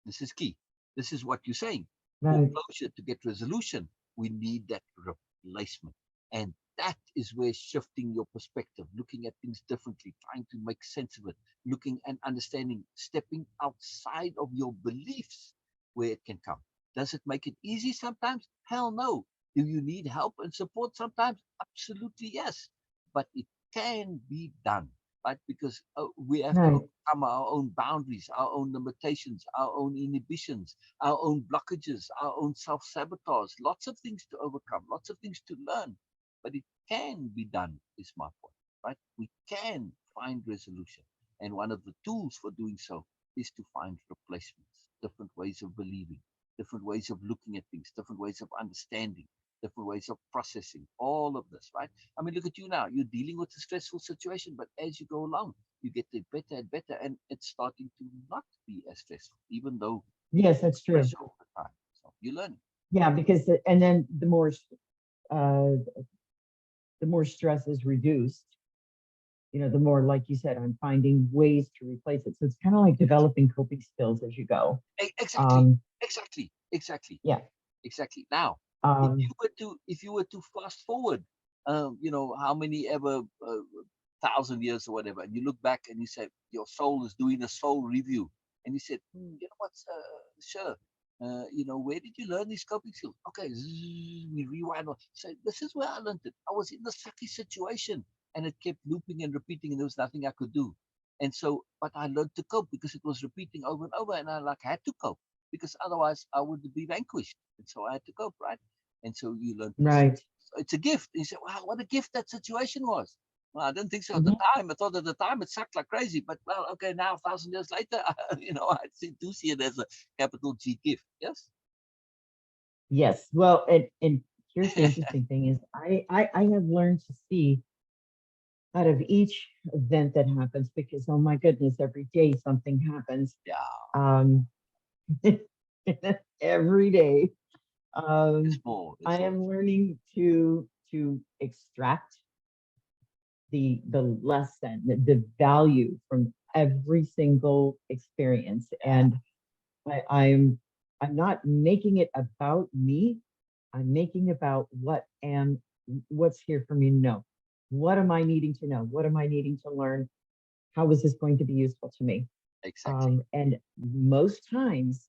This is key. This is what you're saying. For
right,
closure, to get resolution, we need that replacement. And that is where shifting your perspective, looking at things differently, trying to make sense of it, looking and understanding, stepping outside of your beliefs where it can come. Does it make it easy sometimes? Hell no. Do you need help and support sometimes? Absolutely yes. But it can be done, right? Because we have to
right,
overcome our own boundaries, our own limitations, our own inhibitions, our own blockages, our own self sabotage. Lots of things to overcome, lots of things to learn, but it can be done, is my point, right? We can find resolution. And one of the tools for doing so is to find replacements, different ways of believing, different ways of looking at things, different ways of understanding. different ways of processing all of this, right? I mean, look at you now. You're dealing with a stressful situation, but as you go along, you get it better and better, and it's starting to not be as stressful, even though
Yes, that's true.
pressure all the time. So you learn.
Yeah, because and then uh, the more stress is reduced, the more, like you said, I'm finding ways to replace it. So it's kind of like
Yes.
developing coping skills as you go.
Exactly,
Um,
exactly, exactly,
yeah.
exactly. Now,
Um,
if you were to fast forward, how many ever 1,000 years or whatever, and you look back and you say your soul is doing a soul review, and you said, you know what, sure. Where did you learn these coping skills? Okay, we rewind. Say, this is where I learned it. I was in the sucky situation, and it kept looping and repeating, and there was nothing I could do. And so, but I learned to cope because it was repeating over and over, and I like had to cope because otherwise I would be vanquished. And so I had to cope, right? And so you learn to.
right.
So it's a gift. And you say, wow, what a gift that situation was. Well, I didn't think so at the
Mhm.
time. I thought at the time it sucked like crazy. But well, okay, now 1,000 years later, do see it as a capital G gift. Yes.
Yes. Well, and here's the interesting thing is I have learned to see out of each event that happens, because oh my goodness, every day something happens.
Yeah,
Um, every day.
there's
Um,
more.
I
There's always.
am learning to extract the lesson, the value from every single experience. And I, I'm I'm not making it about me. I'm making about what's here for me to know. What am I needing to know? What am I needing to learn? How is this going to be useful to me?
Exactly.
And most times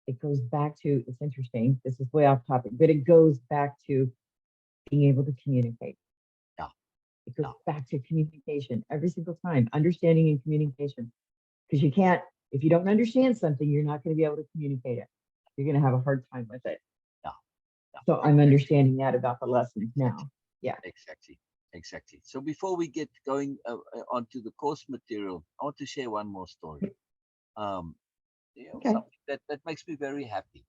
it goes back to, it's interesting, this is way off topic, but it goes back to being able to communicate.
Yeah,
It goes
yeah,
back to communication every single time, understanding and communication. Because you can't, if you don't understand something, you're not going to be able to communicate it. You're going to have a hard time with it.
yeah, yeah.
So I'm
Exactly.
understanding that about the lessons
Exactly.
now. Yeah.
Exactly. Exactly. So before we get going onto the course material, I want to share one more story. Um,
Okay.
something that makes me very happy.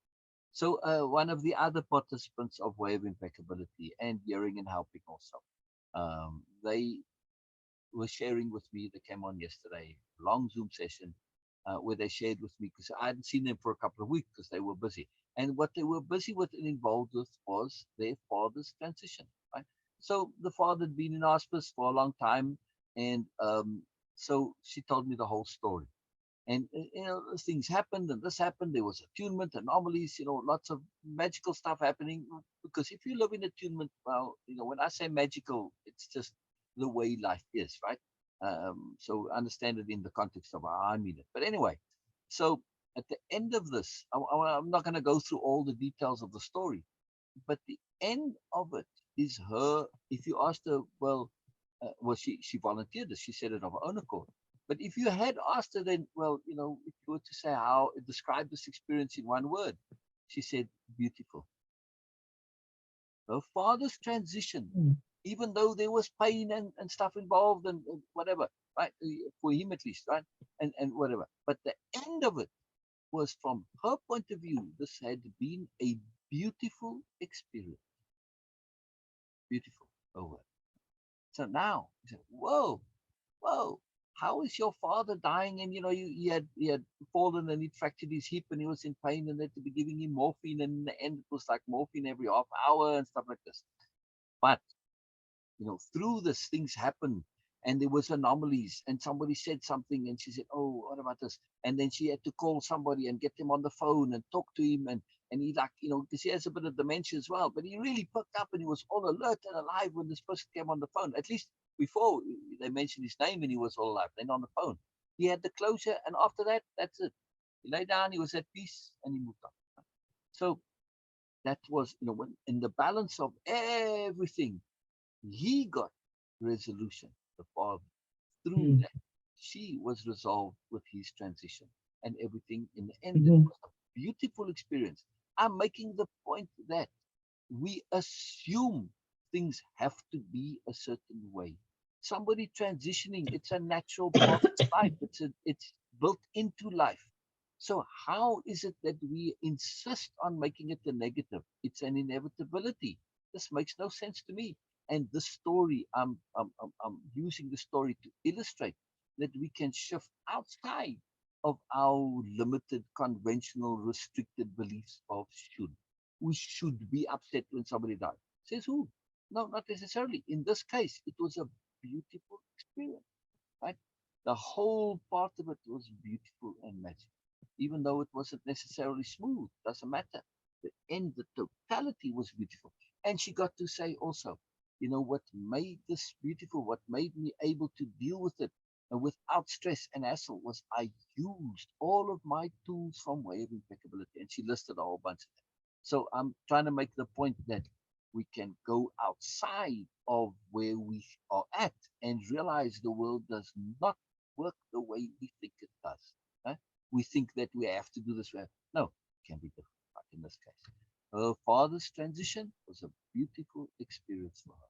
So one of the other participants of Way of Impeccability and Hearing and Helping also, they were sharing with me. They came on yesterday, long Zoom session, where they shared with me because I hadn't seen them for a couple of weeks because they were busy. And what they were busy with and involved with was their father's transition. Right. So the father had been in hospice for a long time, and so she told me the whole story. And things happened, and this happened. There was attunement, anomalies, lots of magical stuff happening. Because if you live in attunement, well, when I say magical, it's just the way life is, right? So understand it in the context of how I mean it. But anyway, so at the end of this, I'm not going to go through all the details of the story, but the end of it is her. If you asked her, well, she volunteered this. She said it of her own accord. But if you had asked her, then, well, if you were to say how describe this experience in one word, she said beautiful. Her father's transition,
Mm.
even though there was pain and stuff involved and whatever, right? For him at least, right? And whatever. But the end of it was, from her point of view, this had been a beautiful experience. Beautiful. Over. So now, he said, whoa, whoa, how is your father dying? And he had fallen and he fractured his hip and he was in pain and they had to be giving him morphine. And in the end, it was like morphine every half hour and stuff like this. But through this, things happened and there was anomalies and somebody said something and she said, oh, what about this? And then she had to call somebody and get them on the phone and talk to him. And he, like, because he has a bit of dementia as well, but he really perked up and he was all alert and alive when this person came on the phone. At least before they mentioned his name and he was all alive. Then on the phone, he had the closure. And after that, that's it. He lay down, he was at peace, and he moved on. So that was, when in the balance of everything, he got resolution, the father. Through
Mm.
that, she was resolved with his transition and everything. In the end, it
Mhm.
was a beautiful experience. I'm making the point that we assume things have to be a certain way. Somebody transitioning, it's a natural part of life. It's built into life. So how is it that we insist on making it a negative? It's an inevitability. This makes no sense to me. And this story, I'm using the story to illustrate that we can shift outside of our limited, conventional, restricted beliefs of should. We should be upset when somebody dies. Says who? No, not necessarily. In this case, it was a beautiful experience, right? The whole part of it was beautiful and magic, even though it wasn't necessarily smooth. Doesn't matter. The end, the totality was beautiful, and she got to say also, what made this beautiful, what made me able to deal with it without stress and hassle was I used all of my tools from Way of Impeccability, and she listed a whole bunch of them. So I'm trying to make the point that we can go outside of where we are at and realize the world does not work the way we think it does. Huh? We think that we have to do this way. No, it can be different, like in this case. Her father's transition was a beautiful experience for her.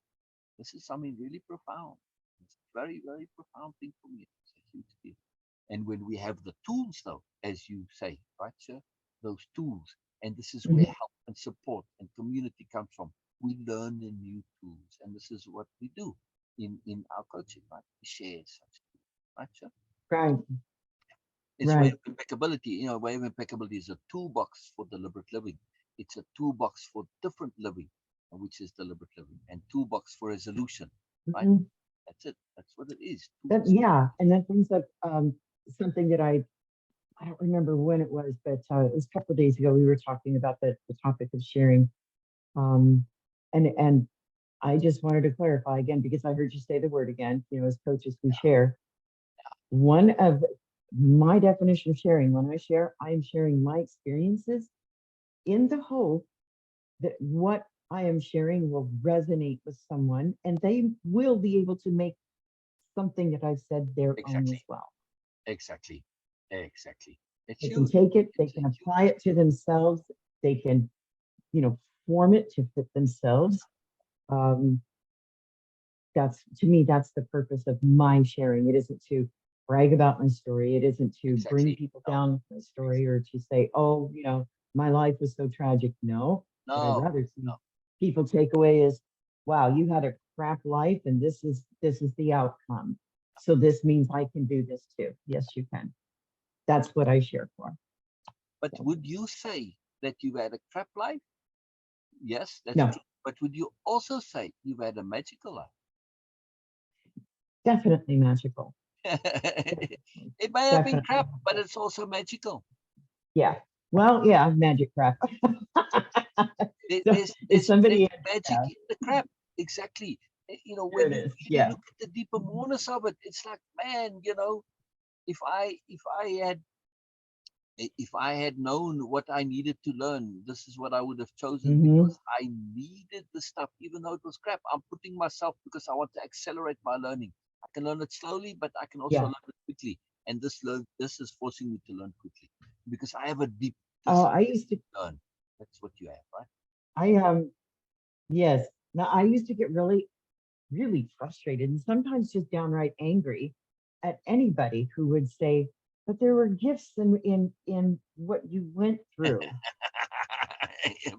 This is something really profound. It's a very, very profound thing for me. It's a huge deal. And when we have the tools, though, as you say, right, sir, those tools, and this is where
Mhm.
help and support and community comes from. We learn the new tools, and this is what we do in our coaching, right? We share such tools, right, sir?
Right,
It's Way
right.
of Impeccability. Way of Impeccability is a toolbox for deliberate living. It's a toolbox for different living, which is deliberate living, and toolbox for resolution, right?
Mhm.
That's it. That's what it is.
That,
Tools.
yeah, and that brings up something that I don't remember when it was, but it was a couple of days ago. We were talking about the topic of sharing, um, and I just wanted to clarify again because I heard you say the word again. As coaches, we share. One of my definition of sharing, when I share, I am sharing my experiences in the hope that what I am sharing will resonate with someone and they will be able to make something that I've said their own as
Exactly.
well.
Exactly. Exactly. It's
They can
huge.
take it, they
It's a
can apply
huge
it to themselves, they can, you know, form it to fit themselves. Um, that's to me, that's the purpose of my sharing. It isn't to brag about my story, it isn't to bring
exactly.
people
No.
down with my story
Exactly.
or to say, oh, my life was so tragic. No, what I'd
No.
rather see
No.
people take away is, wow, you had a crap life and this is the outcome. So this means I can do this too. Yes, you can. That's what I share for.
But
So
would you say that you had a crap life? Yes, that's
no,
true. But would you also say you've had a magical life?
definitely magical. Definitely,
It may have been
definitely
crap, but
magical.
it's also magical.
Yeah. Well, yeah, magic crap. So
There's
if
there's there's
somebody,
magic
yeah,
in the crap. Exactly.
there
When
it
you
is.
really
Yeah.
look at the deeper moreness of it, it's like, man, if I had known what I needed to learn, this is what I would have chosen
Hmm.
because I needed the stuff, even though it was crap. I'm putting myself because I want to accelerate my learning. I can learn it slowly, but I can also
Yeah.
learn it quickly. And this is forcing me to learn quickly because I have a deep
Oh,
desire
I used to,
to learn. That's what you have, right?
I yes. Now I used to get really, really frustrated and sometimes just downright angry at anybody who would say, but there were gifts in what you went through.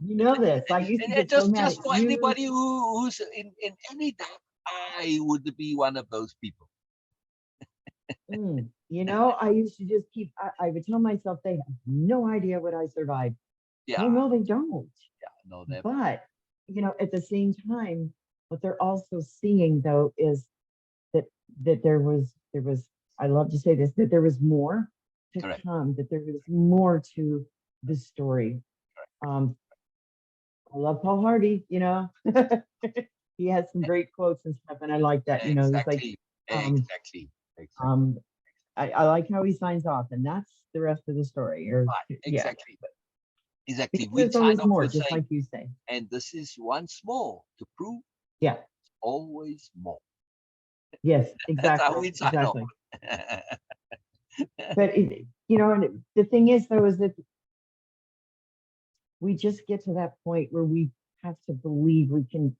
You know this. I used to
And
get so mad
just
at
for
you.
anybody who's in any doubt, I would be one of those people.
I used to just I would tell myself they have no idea what I survived.
Yeah,
Well, no, they don't.
no, that
But, at the same time, what they're also seeing though is that there was I love to say this, that there was more to
correct.
come, that there was more to the story. Um, I love Paul Hardy. He has some great quotes and stuff, and I like that. He's like,
Exactly,
um,
exactly, exactly.
um, I like how he signs off, and that's the rest of the story. Or
Right,
yeah,
exactly, exactly.
because
We'd
there's
sign
always
off
more,
with
just
saying,
like you say.
and this is once more to prove
Yeah.
always more.
Yes.
That's how
Exactly.
we sign off.
Exactly. But and the thing is, though, is that we just get to that point where we have to believe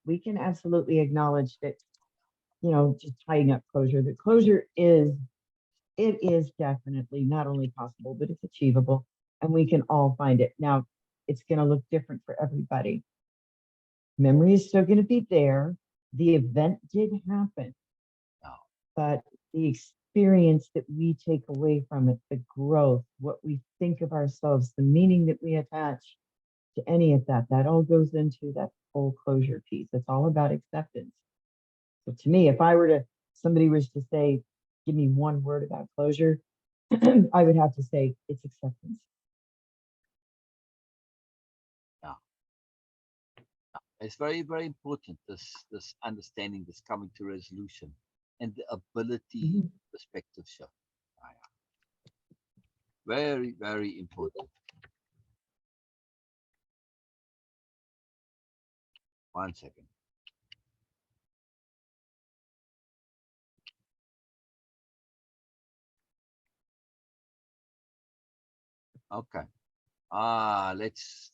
we can absolutely acknowledge that just tying up closure. The closure is it is definitely not only possible, but it's achievable, and we can all find it. Now, it's going to look different for everybody. Memory is still going to be there. The event did happen,
No.
but the experience that we take away from it, the growth, what we think of ourselves, the meaning that we attach to any of that, that all goes into that whole closure piece. It's all about acceptance. So to me, if I were to, somebody was to say, give me one word about closure, I would have to say it's acceptance.
No. It's very, very important, this understanding, this coming to resolution, and the ability
Mhm.
perspective shift. Ah, yeah. Very, very important. One second. Okay. Let's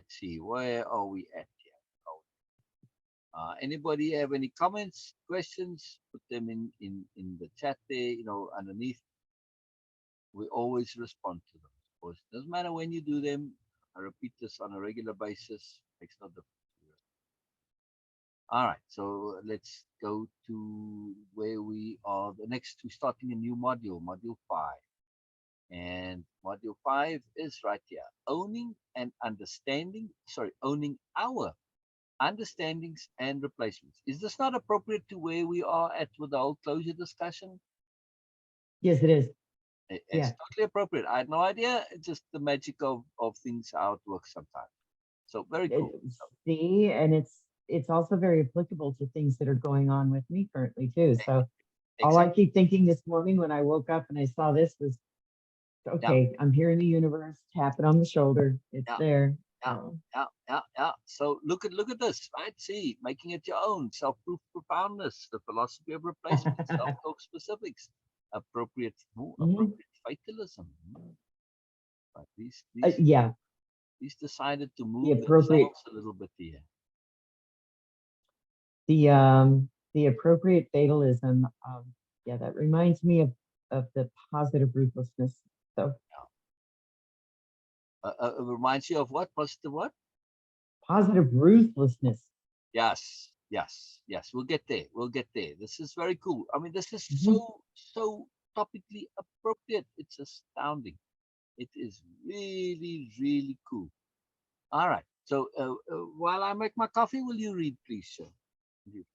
see. Where are we at here? Oh, anybody have any comments, questions? Put them in the chat there. Underneath. We always respond to them. Of course, doesn't matter when you do them. I repeat this on a regular basis. Makes no difference. All right, so let's go to where we are. The next, we're starting a new module, module 5. And module 5 is right here, owning and understanding, sorry, owning our understandings and replacements. Is this not appropriate to where we are at with the whole closure discussion?
Yes, it is.
It's
Yeah.
totally appropriate. I had no idea. It's just the magic of things, how it works sometimes. So very
It,
cool. So,
see, and it's also very applicable to things that are going on with me currently too. So all I
exactly.
keep thinking this morning when I woke up and I saw this was,
Yeah,
okay, I'm hearing the universe, tap it on the shoulder. It's
yeah,
there.
yeah,
So
yeah. So look at this, right? See, making it your own, self-proof profoundness, the philosophy of replacement, self-talk specifics, appropriate,
Mhm.
appropriate fatalism. But these
Yeah,
these decided to
the
move
appropriate
themselves a little bit here.
the appropriate fatalism. Yeah, that reminds me of the positive ruthlessness. So
Yeah. It reminds you of what? Positive what?
positive ruthlessness.
Yes, yes, yes. We'll get there. We'll get there. This is very cool. I mean, this is
Mhm.
so topically appropriate. It's astounding. It is really, really cool. All right. So while I make my coffee, will you read, please, sir? You-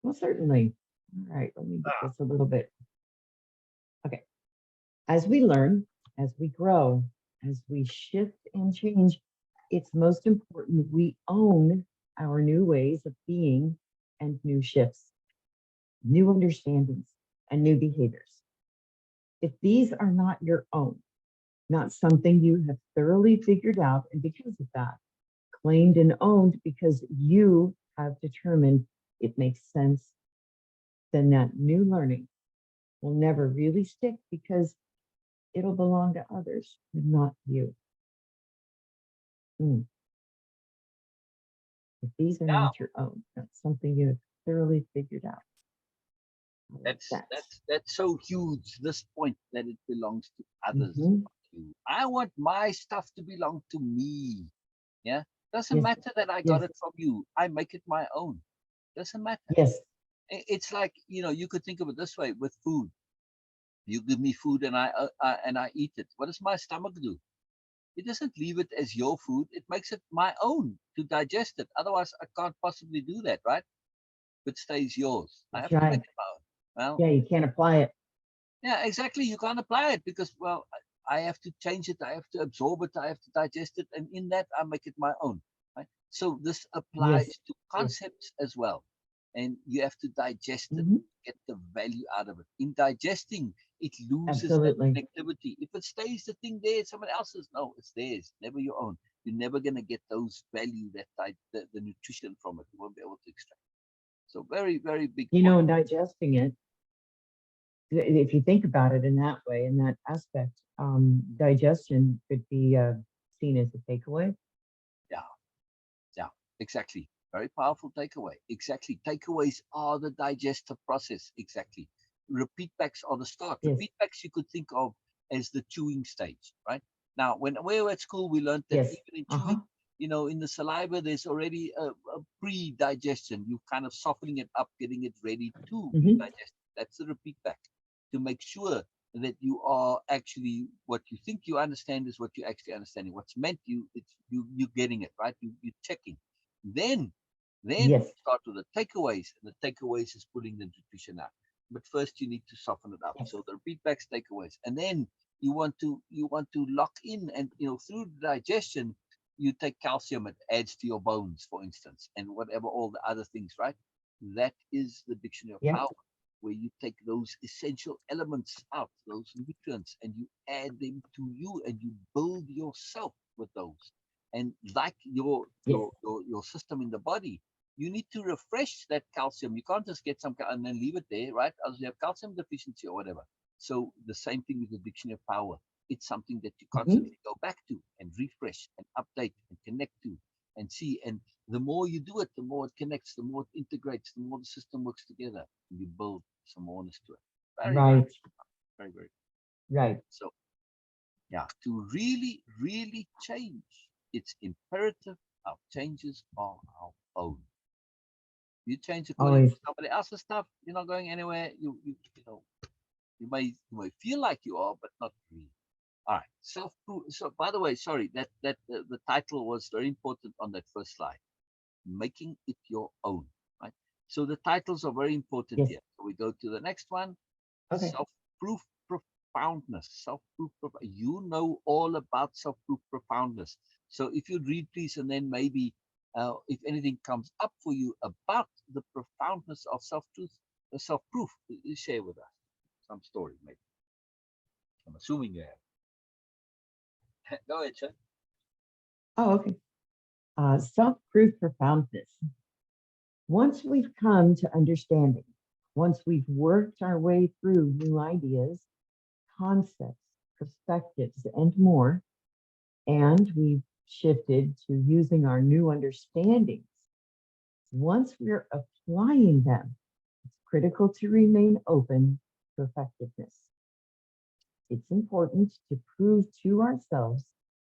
Well, certainly. All right, let me get
Ah,
this a little bit. Okay. As we learn, as we grow, as we shift and change, it's most important we own our new ways of being and new shifts, new understandings, and new behaviors. If these are not your own, not something you have thoroughly figured out, and because of that, claimed and owned because you have determined it makes sense, then that new learning will never really stick because it'll belong to others and not you. Mm. If these are
yeah,
not your own, that's something you have thoroughly figured out. I like
that's
that.
that's that's so huge. This point that it belongs to others.
Hmm.
Not you. I want my stuff to belong to me. Yeah. Doesn't
Yes,
matter that I got
yes,
it from you. I make it my own. Doesn't matter.
yes,
It's like, you could think of it this way with food. You give me food and I eat it. What does my stomach do? It doesn't leave it as your food. It makes it my own to digest it. Otherwise, I can't possibly do that, right? If it stays yours, I
that's
have to make
right.
it my own. Well,
Yeah, you can't apply it.
yeah, exactly. You can't apply it because, well, I have to change it. I have to absorb it. I have to digest it. And in that, I make it my own. Right? So this applies
Yes,
to
yes.
concepts as well. And you have to digest it,
Hmm.
get the value out of it. In digesting, it loses that
Absolutely.
connectivity. If it stays the thing there, it's someone else's. No, it's theirs, never your own. You're never going to get those value, the nutrition from it. You won't be able to extract. So very, very big point.
And digesting it, if you think about it in that way, in that aspect, digestion could be seen as a takeaway.
Yeah. Yeah, exactly. Very powerful takeaway. Exactly. Takeaways are the digestive process. Exactly. repeat backs are the start.
Yes.
Repeat backs you could think of as the chewing stage, right? Now, when we were at school, we learned that
Yes.
even in
Uh-huh.
chewing, in the saliva, there's already a pre-digestion. You kind of softening it up, getting it ready to be
Hmm.
digested. That's the repeat back to make sure that you are actually what you think you understand is what you're actually understanding. What's meant you getting it right. You checking. Then then
Yes.
you start with the takeaways, and the takeaways is pulling the nutrition out. But first you need to soften it up.
Yes.
So the repeat backs, takeaways, and then you want to lock in, and through digestion you take calcium. It adds to your bones, for instance, and whatever all the other things, right? That is the dictionary of
Yep.
power, where you take those essential elements out, those nutrients, and you add them to you, and you build yourself with those. And like your
Yes.
your your, your system in the body, you need to refresh that calcium. You can't just get some and then leave it there, right? As you have calcium deficiency or whatever. So the same thing with the dictionary of power. It's something that you
Hmm.
constantly go back to and refresh and update and connect to and see. And the more you do it, the more it connects, the more it integrates, the more the system works together. And you build some awareness to it. Very, very,
Right.
very, very.
Right.
So yeah, to really, really change, it's imperative our changes are our own. You change according to
Always.
somebody else's stuff, you're not going anywhere. You may feel like you are, but not really. All right. Self-proof. So, by the way, sorry, that the title was very important on that first slide. Making it your own. Right. So the titles are very important
Yes.
here. So we go to the next one.
Okay.
Self-proof profoundness. Self-proof. You know all about self-proof profoundness. So if you read, please, and then maybe if anything comes up for you about the profoundness of self-truth, self-proof, share with us some story, maybe. I'm assuming you have. Go ahead, sir.
Oh, okay. Self-proof profoundness. Once we've come to understanding, once we've worked our way through new ideas, concepts, perspectives, and more, and we've shifted to using our new understandings, once we're applying them, it's critical to remain open to effectiveness. It's important to prove to ourselves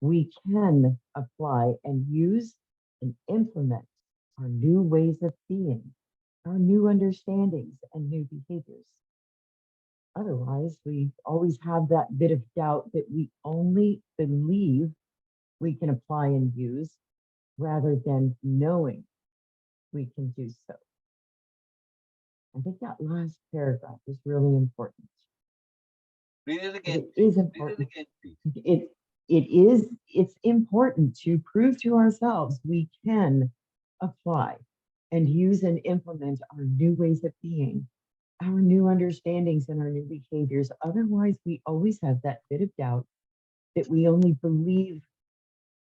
we can apply and use and implement our new ways of being, our new understandings and new behaviors. Otherwise, we always have that bit of doubt that we only believe we can apply and use rather than knowing we can do so. I think that last paragraph is really important.
Read it
But
again,
it
please.
is
Read it
important.
again, please.
It's important to prove to ourselves we can apply and use and implement our new ways of being, our new understandings and our new behaviors. Otherwise, we always have that bit of doubt that we only believe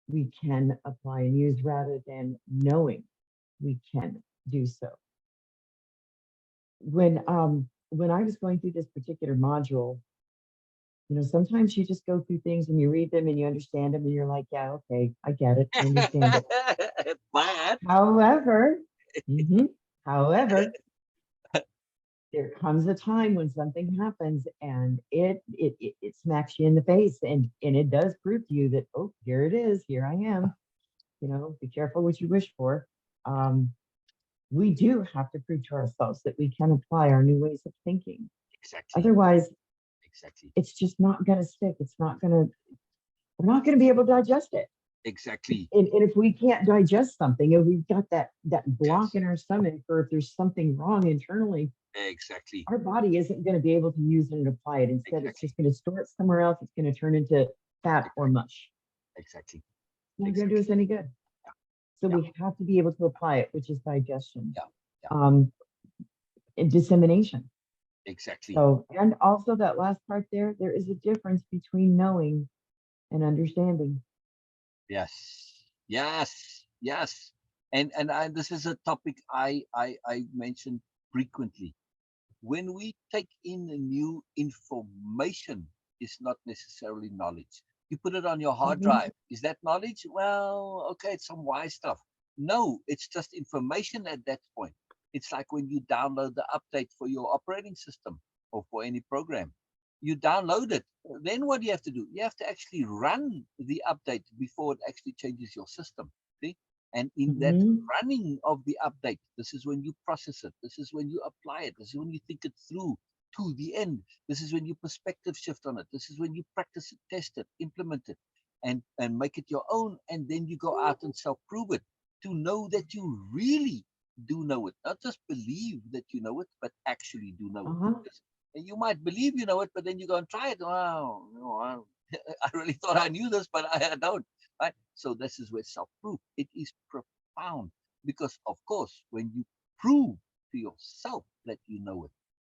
we can apply and use rather than knowing we can do so. When I was going through this particular module, sometimes you just go through things and you read them and you understand them and you're like, yeah, okay, I get it, I understand it.
But
However, mhm, however, there comes a time when something happens and it smacks you in the face and it does prove to you that, oh, here it is, here I am. Be careful what you wish for. Um, we do have to prove to ourselves that we can apply our new ways of thinking.
exactly,
Otherwise,
exactly,
it's just not going to stick. We're not going to be able to digest it.
exactly.
And if we can't digest something, and we've got that block
Yes,
in our stomach, or if there's something wrong internally,
exactly,
our body isn't going to be able to use it and apply it. Instead, it's
exactly,
just going to store it somewhere else. It's going to turn into fat or
exactly,
much.
exactly,
It's not going to do
exactly.
us any good. So
Yeah,
we have to be able to apply it, which is digestion,
yeah, yeah,
um, and dissemination.
exactly.
So, and also that last part there is a difference between knowing and understanding.
Yes, yes, yes. And this is a topic I mention frequently. When we take in a new information, it's not necessarily knowledge. You put it on your hard
Mhm.
drive. Is that knowledge? Well, okay, it's some wise stuff. No, it's just information at that point. It's like when you download the update for your operating system. or for any program. You download it. Then what do you have to do? You have to actually run the update before it actually changes your system. See? And in that
Mm-hmm.
running of the update, this is when you process it. This is when you apply it. This is when you think it through to the end. This is when you perspective shift on it. This is when you practice it, test it, implement it, and make it your own. And then you go out and self-prove it to know that you really do know it. Not just believe that you know it, but actually do know it.
Uh-huh.
And you might believe you know it, but then you go and try it. Wow, I really thought I knew this, but I don't. Right? So this is where self-proof. It is profound because, of course, when you prove to yourself that you know it,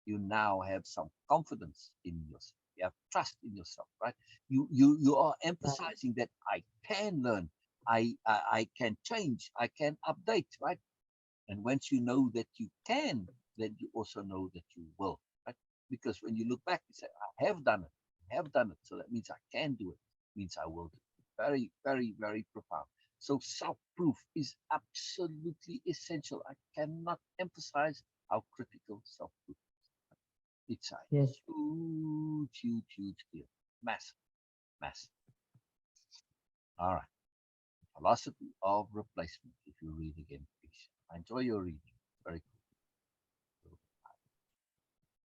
you now have some confidence in yourself. You have trust in yourself, right? You are
Right.
emphasizing that I can learn, I can change, I can update, right? And once you know that you can, then you also know that you will. Right? Because when you look back, you say, I have done it. I have done it. So that means I can do it. Means I will do it. Very, very, very profound. So self-proof is absolutely essential. I cannot emphasize how critical self-proof is. It's a
Yes.
huge, huge, huge deal. Massive, massive. All right. Philosophy of replacement. If you read again, please. I enjoy your reading. Very cool.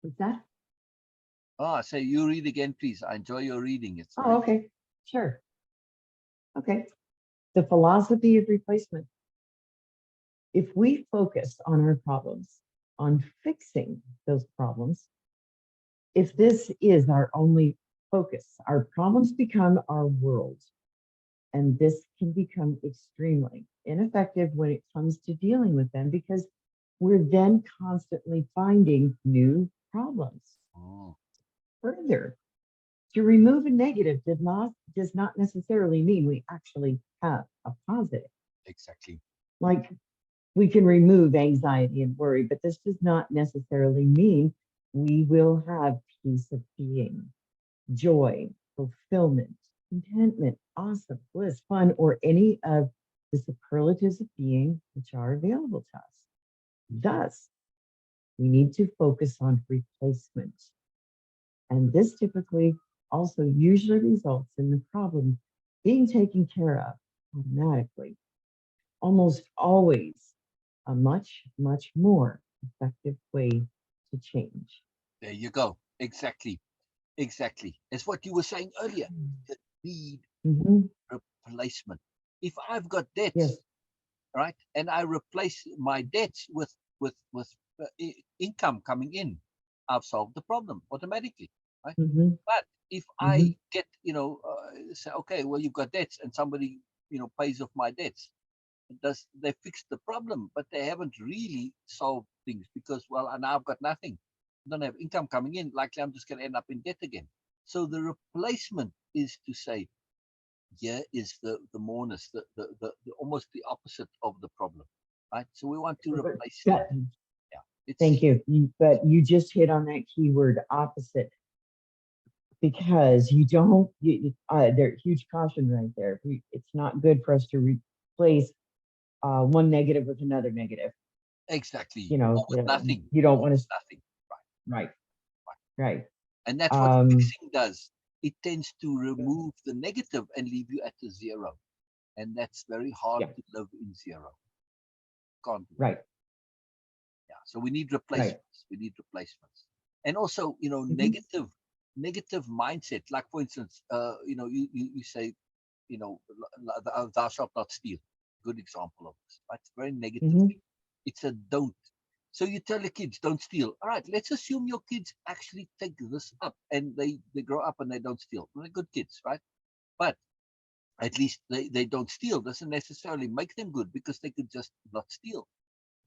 Is that?
Oh, I say you read again, please. I enjoy your reading. It's very
Oh, okay. Sure. Okay. The philosophy of replacement. If we focus on our problems, on fixing those problems, if this is our only focus, our problems become our world. And this can become extremely ineffective when it comes to dealing with them because we're then constantly finding new problems.
oh,
Further, to remove a negative does not necessarily mean we actually have a positive.
exactly.
Like we can remove anxiety and worry, but this does not necessarily mean we will have peace of being, joy, fulfillment, contentment, awesome, bliss, fun, or any of the superlatives of being which are available to us. Thus, we need to focus on replacement. And this typically also usually results in the problem being taken care of automatically, almost always a much, much more effective way to change.
There you go. Exactly. Exactly. It's what you were saying earlier. The need
Mm-hmm.
replacement. If I've got debts,
Yes.
right, and I replace my debts with income coming in, I've solved the problem automatically, right?
Mm-hmm.
But if
Mm-hmm.
I get, say, okay, well, you've got debts, and somebody, pays off my debts, does they fix the problem, but they haven't really solved things because, well, now I've got nothing. I don't have income coming in. Likely, I'm just going to end up in debt again. So the replacement is to say, here is the moreness, the almost the opposite of the problem, right? So we want to replace it.
But
Yeah, it's
thank you. But you just hit on that keyword opposite because you don't, there's huge caution right there. It's not good for us to replace one negative with another negative.
exactly
You know,
or with nothing,
you don't
or
want
with
to,
nothing, right?
right,
Right.
right.
And that's what
Um,
fixing does. It tends to remove the negative and leave you at the zero, and that's very hard
yeah,
to live in zero. Can't do it.
right,
Yeah, so we need
right.
replacements. We need replacements, and also,
Mhm,
negative mindset. Like for instance, you say, thou shalt not steal. Good example of this. Right? It's a very negative
mhm,
thing. It's a don't. So you tell the kids don't steal. All right, let's assume your kids actually take this up and they grow up and they don't steal. Well, they're good kids, right? But at least they don't steal. Doesn't necessarily make them good because they could just not steal.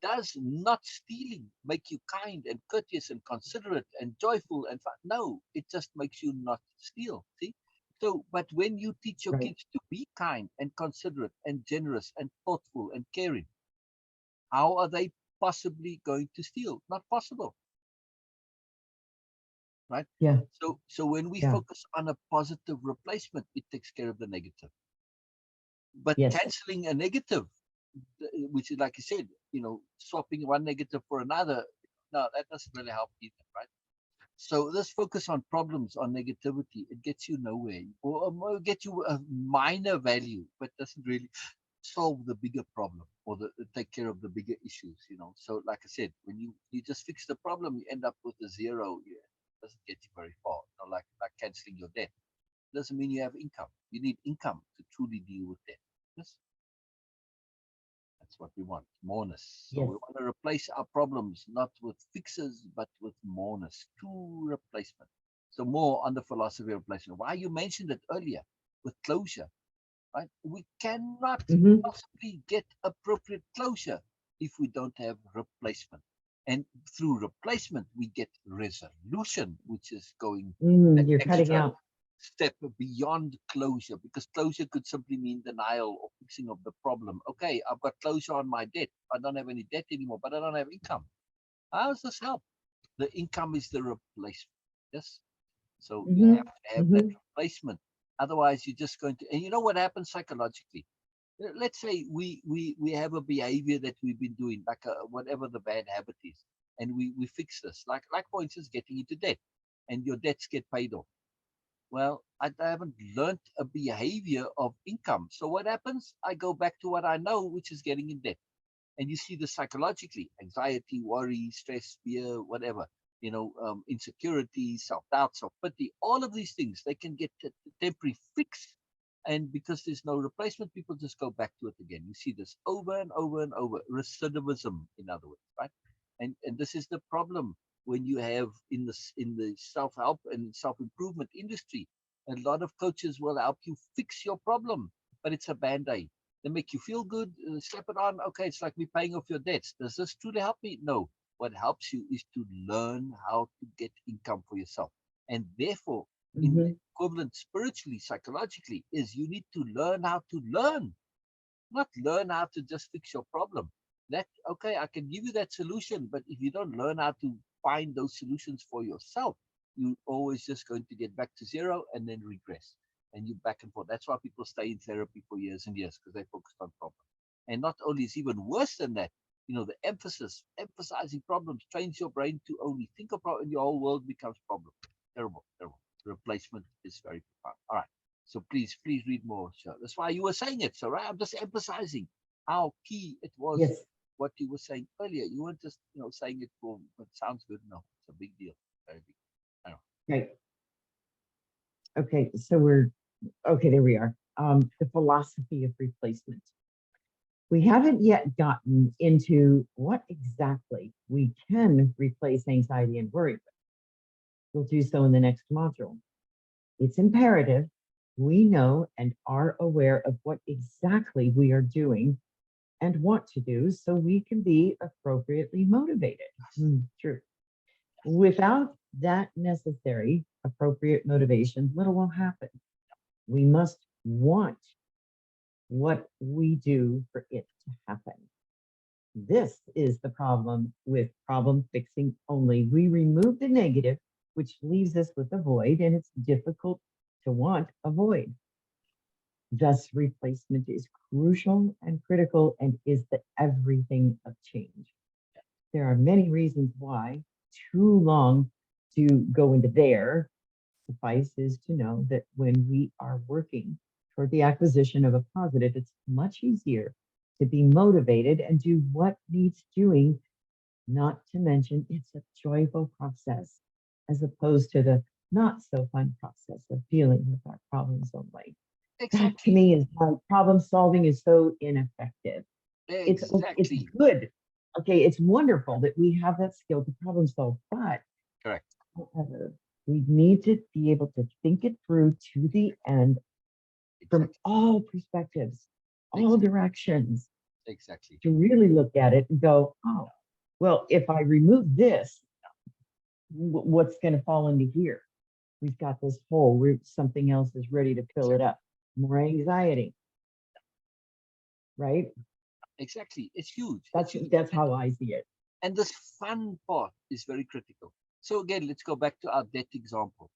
Does not stealing make you kind and courteous and considerate and joyful and fun? No, it just makes you not steal. See? So, but when you teach your
right.
kids to be kind and considerate and generous and thoughtful and caring, how are they possibly going to steal? Not possible, right?
Yeah,
So when we
yeah,
focus on a positive replacement, it takes care of the negative. But
yes.
canceling a negative, which is like you said, swapping one negative for another, no, that doesn't really help either, right? So this focus on problems, on negativity, it gets you nowhere, or get you a minor value, but doesn't really solve the bigger problem or take care of the bigger issues. So like I said, when you just fix the problem, you end up with a zero. Yeah, it doesn't get you very far. Like canceling your debt doesn't mean you have income. You need income to truly deal with debt. Yes, that's what we want, moreness. So
Yes.
we want to replace our problems not with fixes, but with moreness, true replacement. So more on the philosophy of replacement. Why you mentioned it earlier with closure, right? We cannot
Hmm.
possibly get appropriate closure if we don't have replacement. And through replacement, we get resolution, which is going that
You're cutting
extra
out.
step beyond closure, because closure could simply mean denial or fixing of the problem. Okay, I've got closure on my debt. I don't have any debt anymore, but I don't have income. How does this help? The income is the replacement. Yes. So you
Hmm.
have to have that
Hmm.
replacement. Otherwise, you're just going to, and you know what happens psychologically? Let's say we have a behavior that we've been doing, like whatever the bad habit is, and we fix this. Like for instance, getting into debt, and your debts get paid off. Well, I haven't learned a behavior of income. So what happens? I go back to what I know, which is getting in debt. And you see this psychologically: anxiety, worry, stress, fear, whatever, insecurity, self-doubt, self-pity, all of these things, they can get a temporary fix. And because there's no replacement, people just go back to it again. You see this over and over and over, recidivism, in other words, right? And this is the problem when you have in the self-help and self-improvement industry. A lot of coaches will help you fix your problem, but it's a band-aid. They make you feel good, slap it on. Okay, it's like me paying off your debts. Does this truly help me? No. What helps you is to learn how to get income for yourself. And therefore, in the
Hmm.
equivalent spiritually, psychologically, is you need to learn how to learn, not learn how to just fix your problem. That, okay, I can give you that solution, but if you don't learn how to find those solutions for yourself, you're always just going to get back to zero and then regress. And you back and forth. That's why people stay in therapy for years and years, because they focused on problems. And not only is even worse than that, the emphasis, emphasizing problems, trains your brain to only think of problems, and your whole world becomes problem. Terrible, terrible. Replacement is very profound. All right. So please read more. So that's why you were saying it. So right, I'm just emphasizing how key it was
Yes.
what you were saying earlier. You weren't just saying it for it sounds good. No, it's a big deal, very big. I know.
Right. Okay. So we're okay. There we are. The philosophy of replacement. We haven't yet gotten into what exactly we can replace anxiety and worry with. We'll do so in the next module. It's imperative we know and are aware of what exactly we are doing and want to do so we can be appropriately motivated. True. Without that necessary appropriate motivation, little will happen. We must want what we do for it to happen. This is the problem with problem fixing only. We remove the negative, which leaves us with a void, and it's difficult to want a void. Thus, replacement is crucial and critical and is the everything of change. There are many reasons why, too long to go into there. Suffice is to know that when we are working toward the acquisition of a positive, it's much easier to be motivated and do what needs doing, not to mention it's a joyful process as opposed to the not so fun process of dealing with our problems only. That to
Exactly,
me is why problem solving is so ineffective. It's
exactly
good. Okay, it's wonderful that we have that skill to problem solve, but
correct.
however, we need to be able to think it through to the end from
Exactly,
all perspectives, all
exactly,
directions,
exactly.
to really look at it and go, oh, well, if I remove this, what's going to fall into here? We've got this hole where something else is ready to fill it
Exactly.
up. More anxiety, right?
Exactly. It's huge. It's
That's
huge.
that's
And
how I see it.
and this fun part is very critical. So again, let's go back to our debt example.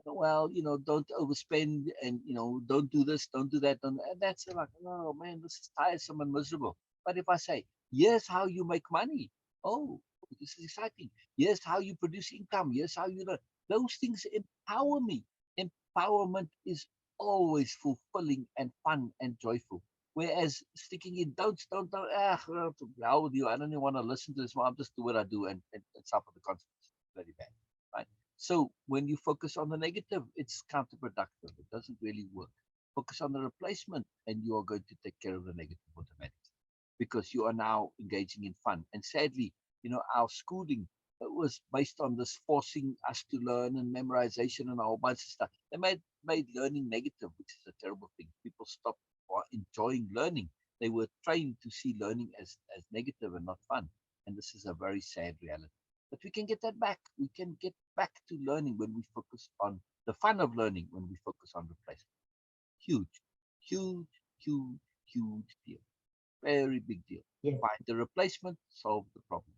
Well, don't overspend, and don't do this, don't do that, and that's like, oh man, this is tiresome and miserable. But if I say, here's how you make money, oh, this is exciting. Here's how you produce income. Here's how you learn. Those things empower me. Empowerment is always fulfilling and fun and joyful. Whereas sticking in don't, how would you? I don't even want to listen to this. Well, I'll just do what I do and suffer the consequences. Very bad. Right? So when you focus on the negative, it's counterproductive. It doesn't really work. Focus on the replacement, and you are going to take care of the negative automatically because you are now engaging in fun. And sadly, our schooling was based on this forcing us to learn and memorization and a whole bunch of stuff. They made learning negative, which is a terrible thing. People stopped enjoying learning. They were trained to see learning as negative and not fun. And this is a very sad reality. But we can get that back. We can get back to learning when we focus on the fun of learning, when we focus on replacement. Huge, huge, huge, huge deal. Very big deal.
Yes,
Find the replacement, solve the problem,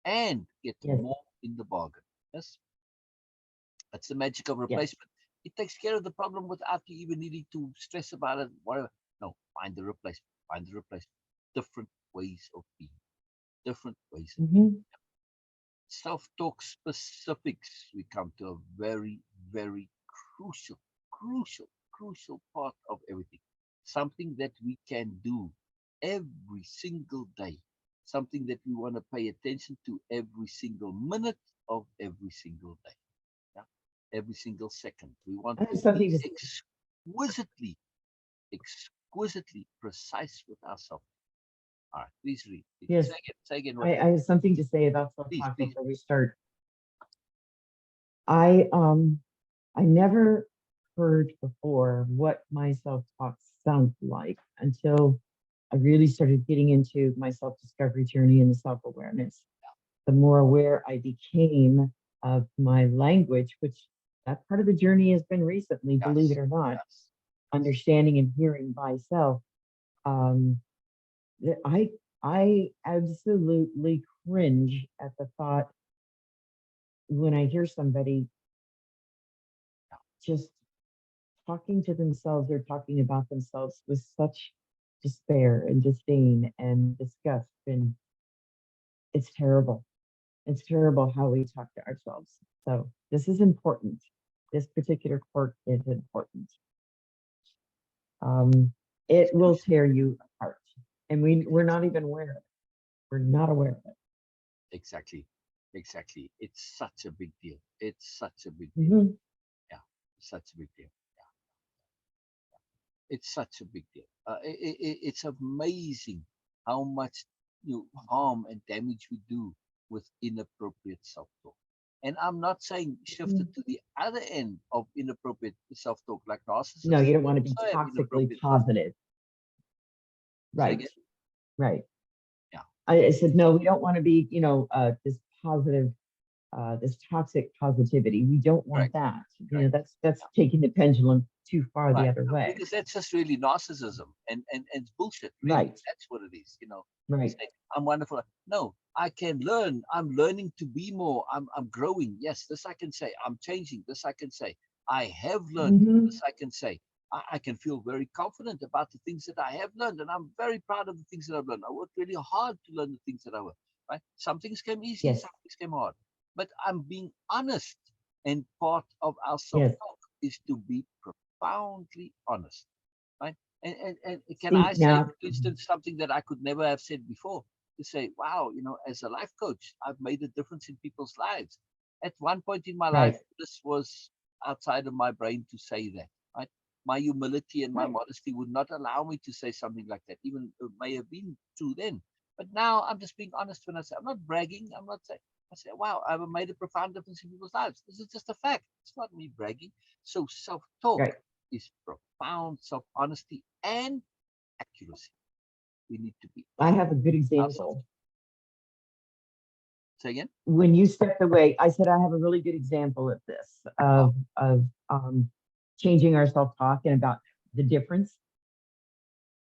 and get
yes,
more in the bargain. Yes, that's the magic of
yes.
replacement. It takes care of the problem without you even needing to stress about it, whatever. No, find the replacement. Find the replacement. Different ways of being. Different ways of being.
Hmm.
Self-talk specifics. We come to a very, very crucial, crucial, crucial part of everything. Something that we can do every single day. Something that we want to pay attention to every single minute of every single day. Yeah? Every single second. We want
I
to
have
be
something to say.
exquisitely, exquisitely precise with ourselves. All right, please read.
Yes,
Say again what
I have something to say about
please,
self-talk
please.
before we start. I never heard before what my self-talk sounds like until I really started getting into my self-discovery journey and the self-awareness. The more aware I became of my language, which that part of the journey has been recently, believe it
Yes,
or not,
yes, yes.
understanding and hearing myself. Um, that I absolutely cringe at the thought when I hear somebody just talking to themselves or talking about themselves with such despair and disdain and disgust. And it's terrible. It's terrible how we talk to ourselves. So this is important. This particular quirk is important. Um, it
It's
will
crucial.
tear you apart. And we're not even aware of it. We're not aware of it.
Exactly. Exactly. It's such a big deal. It's such a big deal.
Mhm.
Yeah. Such a big deal. Yeah. It's such a big deal. It's amazing how much harm and damage we do with inappropriate self-talk. And I'm not saying shift it
Mhm.
to the other end of inappropriate self-talk, like
No,
narcissists
you don't want to be
also have
toxically
inappropriate self-talk.
positive.
Say
Right.
again?
Right.
Yeah.
I said, no, we don't want to be, this positive, this toxic positivity. We don't want
Correct.
that.
Correct.
That's taking the pendulum too far the
Right.
other
No,
way.
because that's just really narcissism and it's bullshit, really.
Right.
That's what it is.
Right.
Say, I'm wonderful. No, I can learn. I'm learning to be more. I'm growing. Yes, this I can say. I'm changing. This I can say. I have learned. This
Hmm.
I can say. I can feel very confident about the things that I have learned, and I'm very proud of the things that I've learned. I worked really hard to learn the things that I learned. Right? Some things came easy,
Yes.
some things came hard. But I'm being honest, and part of our
Yes.
self-talk is to be profoundly honest, right? And can
See
I say,
now.
for instance, something that I could never have said before? To say, wow, as a life coach, I've made a difference in people's lives. At one point in my life,
Right.
this was outside of my brain to say that, right? My humility and my
Right.
modesty would not allow me to say something like that, even it may have been true then. But now I'm just being honest when I say, I'm not bragging. I'm not saying, I say, wow, I've made a profound difference in people's lives. This is just a fact. It's not me bragging. So self-talk
Right.
is profound self-honesty and accuracy. We need to be
I
honest
have a good
with ourselves.
example.
Say again?
When you stepped away, I said I have a really good example of this,
Wow.
of changing our self-talk and about the difference.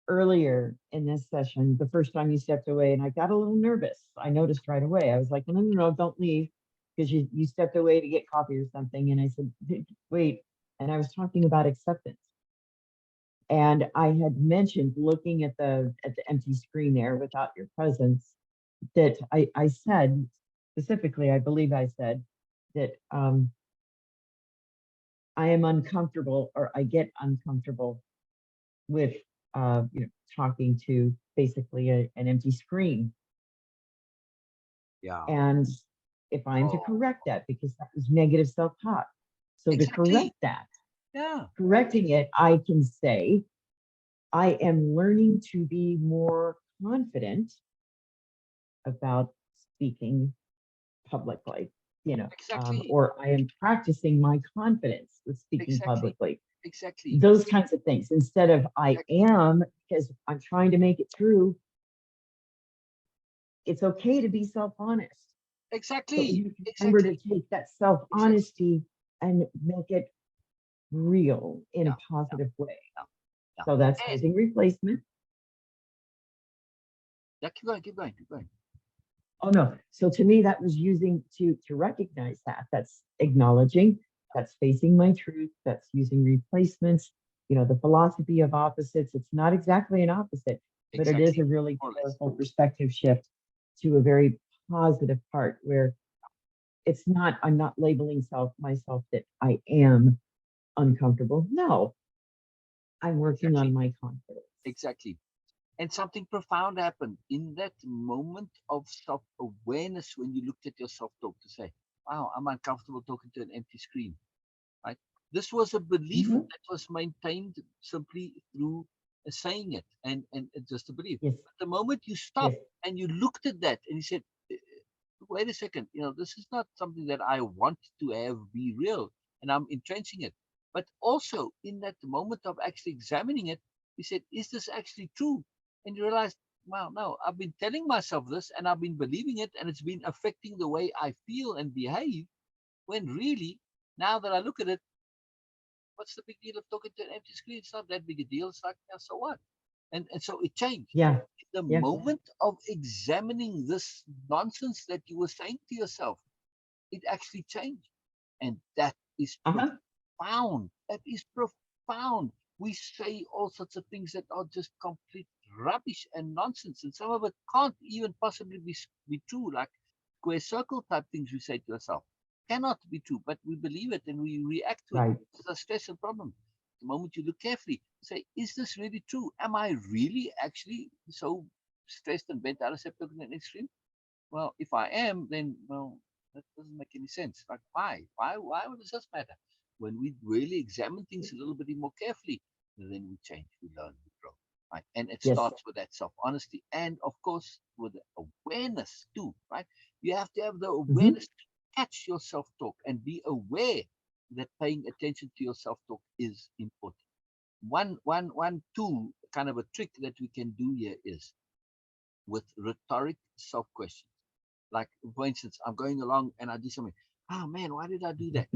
Earlier in this session, the first time you stepped away, and I got a little nervous. I noticed right away. I was like, no, no, no, don't leave, because you stepped away to get coffee or something. And I said, wait. And I was talking about acceptance. And I had mentioned looking at the empty screen there without your presence, that I said specifically, I believe I said that I am uncomfortable or I get uncomfortable with talking to basically an empty screen.
Yeah.
And if I'm to
Oh,
correct that, because that was negative self-talk. So to
exactly.
correct that,
Yeah.
correcting it, I can say, I am learning to be more confident about speaking publicly,
Exactly.
or I am practicing my confidence with speaking
Exactly.
publicly.
Exactly.
Those kinds of things instead of I
Exactly.
am, because I'm trying to make it through. It's okay to be self-honest, but we
Exactly.
have to remember to
Exactly.
take that
Exactly.
self-honesty and make it real in
Yeah.
a
Yeah.
positive way.
Yeah. Yeah.
So that's
And
using replacement.
yeah, keep going. Keep going. Keep going.
Oh no. So to me, that was using to recognize that. That's acknowledging, that's facing my truth, that's using replacements, the philosophy of opposites. It's not exactly an opposite, but it is
Exactly.
a really
More or less.
powerful perspective shift to a very positive part where it's not, I'm not labeling myself that I am uncomfortable. No, I'm working
Exactly.
on my confidence.
Exactly. And something profound happened in that moment of self awareness when you looked at your self talk to say, wow, I'm uncomfortable talking to an empty screen. Right? This was a belief
Mhm.
that was maintained simply through saying it and just a belief.
Yes,
But the moment you
yes.
stopped and you looked at that and you said, wait a second, this is not something that I want to have be real and I'm entrenching it. But also in that moment of actually examining it, you said, is this actually true? And you realized, wow, no, I've been telling myself this and I've been believing it and it's been affecting the way I feel and behave when really, now that I look at it, what's the big deal of talking to an empty screen? It's not that big a deal. It's like, yeah, so what? And so it changed.
Yeah,
The
yeah.
moment of examining this nonsense that you were saying to yourself, it actually changed. And that is
Uh-huh.
profound. That is profound. We say all sorts of things that are just complete rubbish and nonsense. And some of it can't even possibly be true, like square circle type things we say to ourselves. Cannot be true, but we believe it and we react to it.
Right.
It's a stress and problem. The moment you look carefully, say, is this really true? Am I really actually so stressed and bent out of shape looking at an extreme? Well, if I am, then well, that doesn't make any sense. Like why? Why does this matter? When we really examine things a little bit more carefully, then we change, we learn, we grow. Right? And it
Yes.
starts with that self-honesty and of course with the awareness too, right? You have to have the
Hmm.
awareness to catch your self-talk and be aware that paying attention to your self-talk is important. One tool, kind of a trick that we can do here is with rhetoric self-questions. Like, for instance, I'm going along and I do something. Oh man, why did I do that?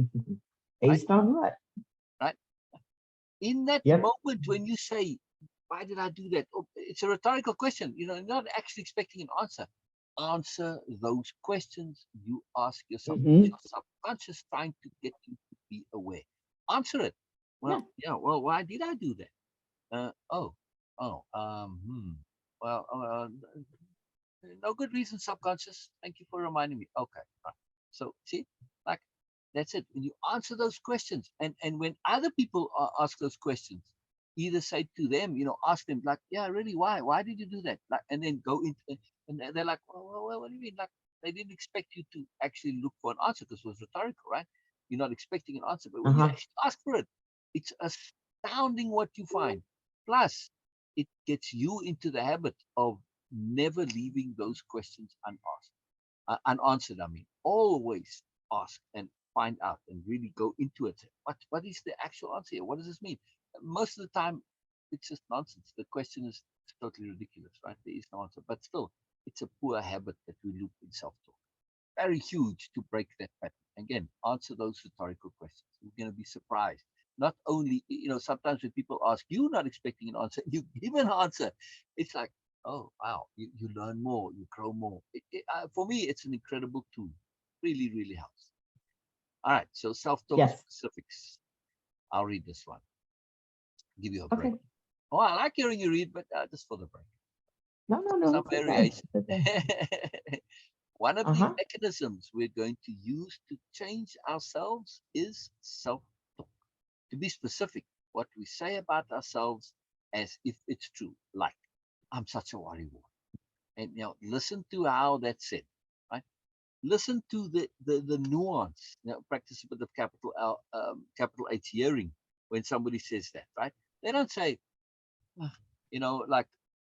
Right?
Based on what?
Right? In that
Yep.
moment when you say, why did I do that? Oh, it's a rhetorical question. You're not actually expecting an answer. Answer those questions you ask yourself. It's
Hmm.
your subconscious trying to get you to be aware. Answer it.
Yeah.
Well, yeah, well, why did I do that? Oh, oh, well, no good reason, subconscious. Thank you for reminding me. Okay, right. So see, like that's it. When you answer those questions, and when other people ask those questions, either say to them, ask them like, yeah, really, why? Why did you do that? Like, and then go into, and they're like, well, what do you mean? Like, they didn't expect you to actually look for an answer because it was rhetorical, right? You're not expecting an answer, but when you
Uh-huh.
actually ask for it, it's astounding what you find. Plus, it gets you into the habit of never leaving those questions unasked, unanswered. I mean, always ask and find out and really go into it. What is the actual answer here? What does this mean? Most of the time, it's just nonsense. The question is totally ridiculous, right? There is no answer, but still, it's a poor habit that we loop in self-talk. Very huge to break that pattern. Again, answer those rhetorical questions. You're going to be surprised. Not only, sometimes when people ask you, not expecting an answer, you give an answer. It's like, oh, wow, you learn more, you grow more. For me, it's an incredible tool. Really, really helps. All right, so self talk
Yes.
specifics. I'll read this one, give you a break.
Okay.
Oh, I like hearing you read, but just for the break.
No, no, no.
Some
It's okay.
variation.
It's okay.
One of the
Uh-huh.
mechanisms we're going to use to change ourselves is self talk. To be specific, what we say about ourselves as if it's true, like, I'm such a worrywart. And listen to how that's said, right? Listen to the nuance. Practice a bit of capital L, capital H hearing when somebody says that, right? They don't say, "Ah," like,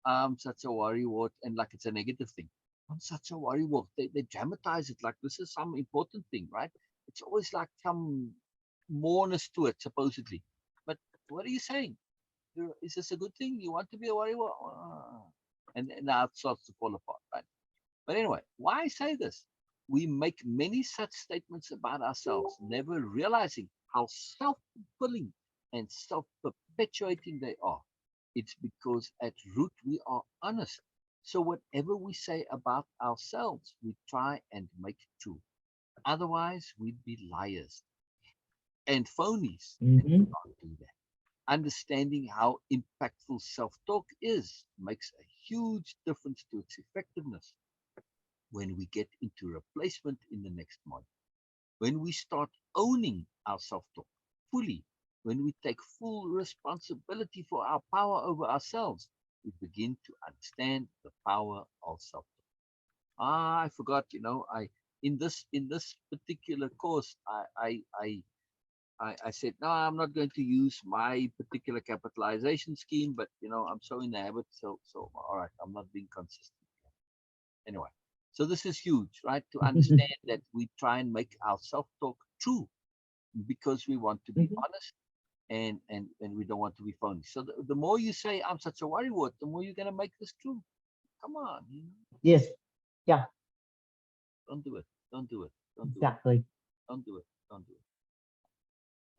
I'm such a worrywart, and like it's a negative thing. I'm such a worrywart. They dramatize it like this is some important thing, right? It's always like some moreness to it, supposedly. But what are you saying? Is this a good thing? You want to be a worrywart? And now it starts to fall apart, right? But anyway, why say this? We make many such statements about ourselves, never realizing how self fulfilling and self perpetuating they are. It's because at root we are honest. So whatever we say about ourselves, we try and make it true. Otherwise, we'd be liars and phonies, and we
Hmm.
can't do that. Understanding how impactful self talk is makes a huge difference to its effectiveness when we get into replacement in the next module. When we start owning our self talk fully, when we take full responsibility for our power over ourselves, we begin to understand the power of self talk. I forgot, I in this particular course, I said, no, I'm not going to use my particular capitalization scheme, but I'm so in the habit, so all right, I'm not being consistent. Anyway, so this is huge, right? To understand that we try and make our self-talk true because we want to be
Hmm.
honest and we don't want to be phony. So the more you say I'm such a worrywart, the more you're gonna make this true. Come on,
Yes. Yeah,
don't do it, don't do it, don't do it,
exactly.
don't do it, don't do it.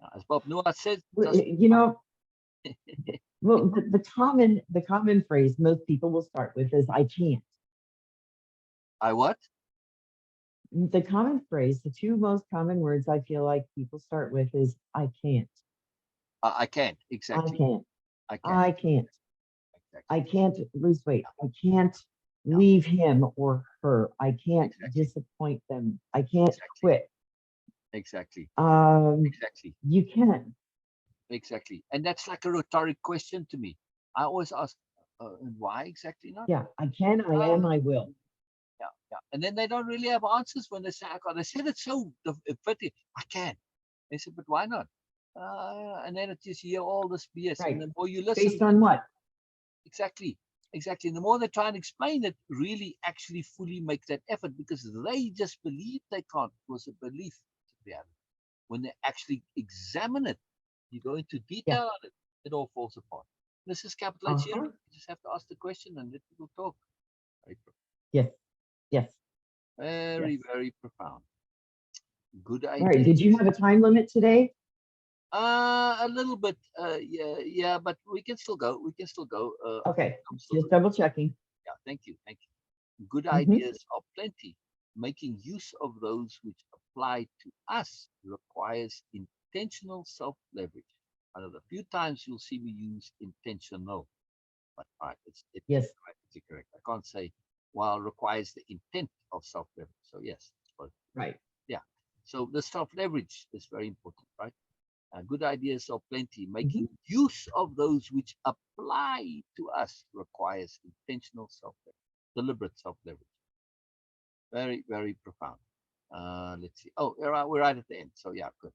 Now, as Bob Newhart said,
Well,
just
well, the common phrase most people will start with is "I can't."
I what?
The common phrase, the two most common words I feel like people start with is "I can't."
I can't
I
exactly.
can't.
I can't
I can't. I
exactly.
can't lose weight. I can't
Yeah,
leave him or her. I can't
exactly,
disappoint them. I can't
exactly,
quit.
exactly,
Um,
exactly.
you can.
Exactly. And that's like a rhetoric question to me. I always ask, and why exactly not?
Yeah, I can. I
Uh,
am. I will.
yeah, yeah. And then they don't really have answers when they say, I can't. They said it so fitting. I can. They said, but why not? And then it just hear all this BS. And
Right.
the more you listen,
Based on what?
exactly, exactly. And the more they try and explain it, really actually fully make that effort because they just believe they can't. It was a belief to reality. When they actually examine it, you go into
Yeah.
detail on it, it all falls apart. This is capital H hearing.
Uh-huh.
You just have to ask the question and let people talk. Very,
Yes. Yes. Yes.
very, very profound. Good
All right. Did you
ideas.
have a time limit today?
A little bit. Yeah, yeah, but we can still go. We can still go.
Okay.
I'm still
Just
good.
double checking.
Yeah, thank you, thank you. Good
Hmm.
ideas are plenty. Making use of those which apply to us requires intentional self-leverage. One of the few times you'll see me use intentional, but right, it's
Yes.
correct. It's correct. I can't say while requires the intent of self-leverage. So yes, it's both.
Right.
Yeah. So the self-leverage is very important, right? Good ideas are plenty.
Hmm.
Making use of those which apply to us requires intentional self-leverage, deliberate self-leverage. Very, very profound. Let's see. Oh, we're right at the end. So yeah, good,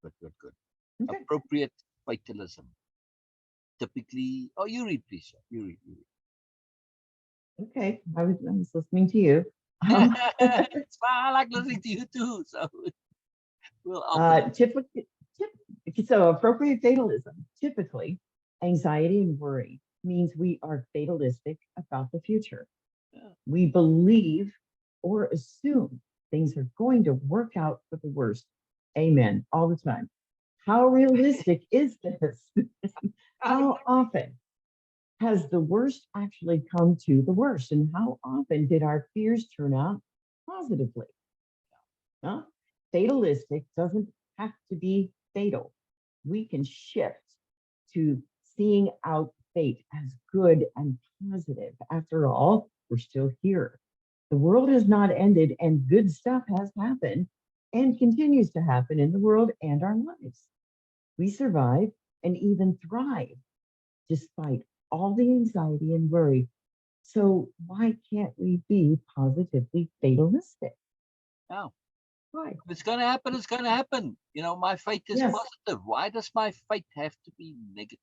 good, good, good.
Okay.
Appropriate fatalism. Typically, oh, you read, please. Sir. You read. You
Okay. I was listening to you.
read.
Um,
It's fine. I like listening to you too. So we'll alternate.
typically, so appropriate fatalism. Typically, anxiety and worry means we are fatalistic about the future.
Yeah.
We believe or assume things are going to work out for the worst. Amen. All the time. How realistic is this? How
Exactly.
often has the worst actually come to the worst? And how often did our fears turn out positively? Huh? Fatalistic doesn't have to be fatal. We can shift to seeing out fate as good and positive. After all, we're still here. The world has not ended, and good stuff has happened and continues to happen in the world and our lives. We survive and even thrive despite all the anxiety and worry. So why can't we be positively fatalistic?
Now,
Why?
if it's going to happen, it's going to happen. My fate is
Yes.
positive. Why does my fate have to be negative?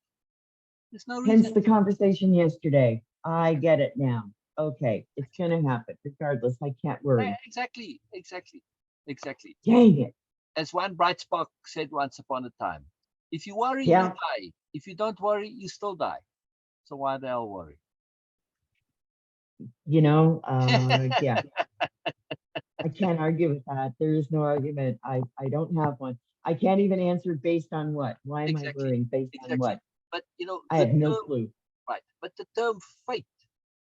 There's no
Hence
reason.
the conversation yesterday. I get it now. Okay, it's going to happen regardless. I can't worry.
Exactly, exactly, exactly.
Dang it.
As one bright spark said once upon a time, if you worry, you
Yeah.
die. If you don't worry, you still die. So why the hell worry?
Yeah, I can't argue with that. There is no argument. I don't have one. I can't even answer based on what? Why am I
Exactly,
worrying? Based on
exactly.
what?
But
I
the
have no
term,
clue.
right? But the term fate,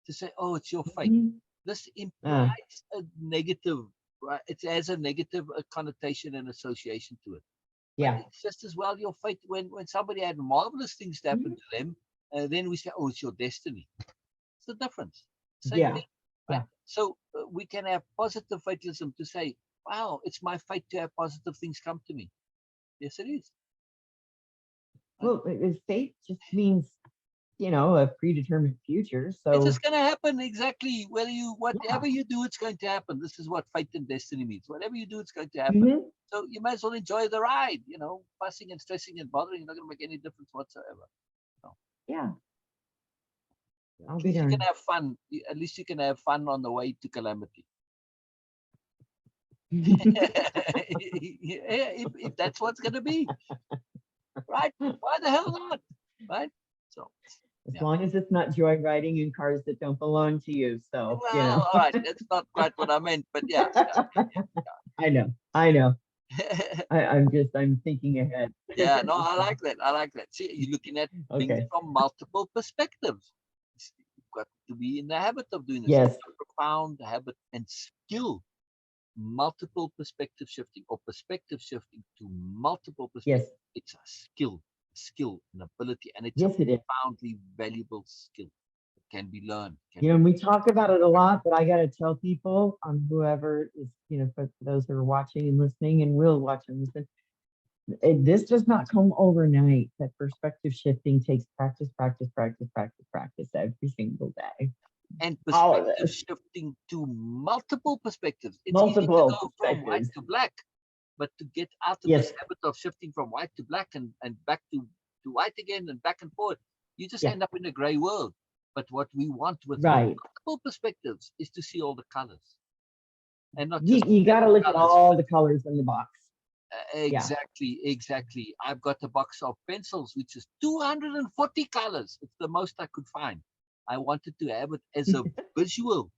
to say, oh, it's your fate,
Mhm.
this
Uh,
implies a negative, right? It has a negative connotation and association to it. But
yeah.
it's just as well your fate. When somebody had marvelous things to happen
Mhm.
to them, then we say, oh, it's your destiny. It's the difference. Same
Yeah.
thing, right?
Yeah.
So we can have positive fatalism to say, wow, it's my fate to have positive things come to me. Yes, it is. Right?
Well, fate just means, a predetermined future.
It is
So,
going to happen exactly.
yeah.
Whatever you do, it's going to happen. This is what fate and destiny means. Whatever you do, it's going to happen.
Hmm.
So you might as well enjoy the ride. Fussing and stressing and bothering is not going to make any difference whatsoever. No.
Yeah. I'll
At
be
least you can
darned.
have fun. At least you can have fun on the way to calamity. if that's what's going to be, right? Why the hell not? Right? So,
As
yeah.
long as it's not joyriding in cars that don't belong to you. So,
Well, all right. That's not quite what I meant, but yeah.
I know. I know.
Yeah.
I'm thinking ahead.
Yeah, no, I
So,
like that. I like that. See, you're looking at things
okay.
from multiple perspectives. You've got to be in the habit of doing this.
Yes.
It's a profound habit and skill, multiple perspective shifting or perspective shifting to multiple
Yes.
perspectives. It's an ability, and it's a
Yes, it is.
profoundly valuable skill. It can be learned, can
And
be.
we talk about it a lot, but I got to tell people, whoever is, for those who are watching and listening and will watch and listen, this does not come overnight. That perspective shifting takes practice, practice, practice, practice, practice every single day.
And
All of
perspective
this,
shifting to multiple perspectives. It's easy to
multiple
go from white
perspectives.
to black, but to get out of this
Yes.
habit of shifting from white to black and back to white again and back and forth, you just
Yeah.
end up in a gray world. But what we want with
Right.
multiple perspectives is to see all the colors and not
You,
just
you got
seven
to look at
colors.
all the colors in the box. Yeah.
Exactly, exactly. I've got a box of pencils, which is 240 colors. It's the most I could find. I wanted to have it as a visual,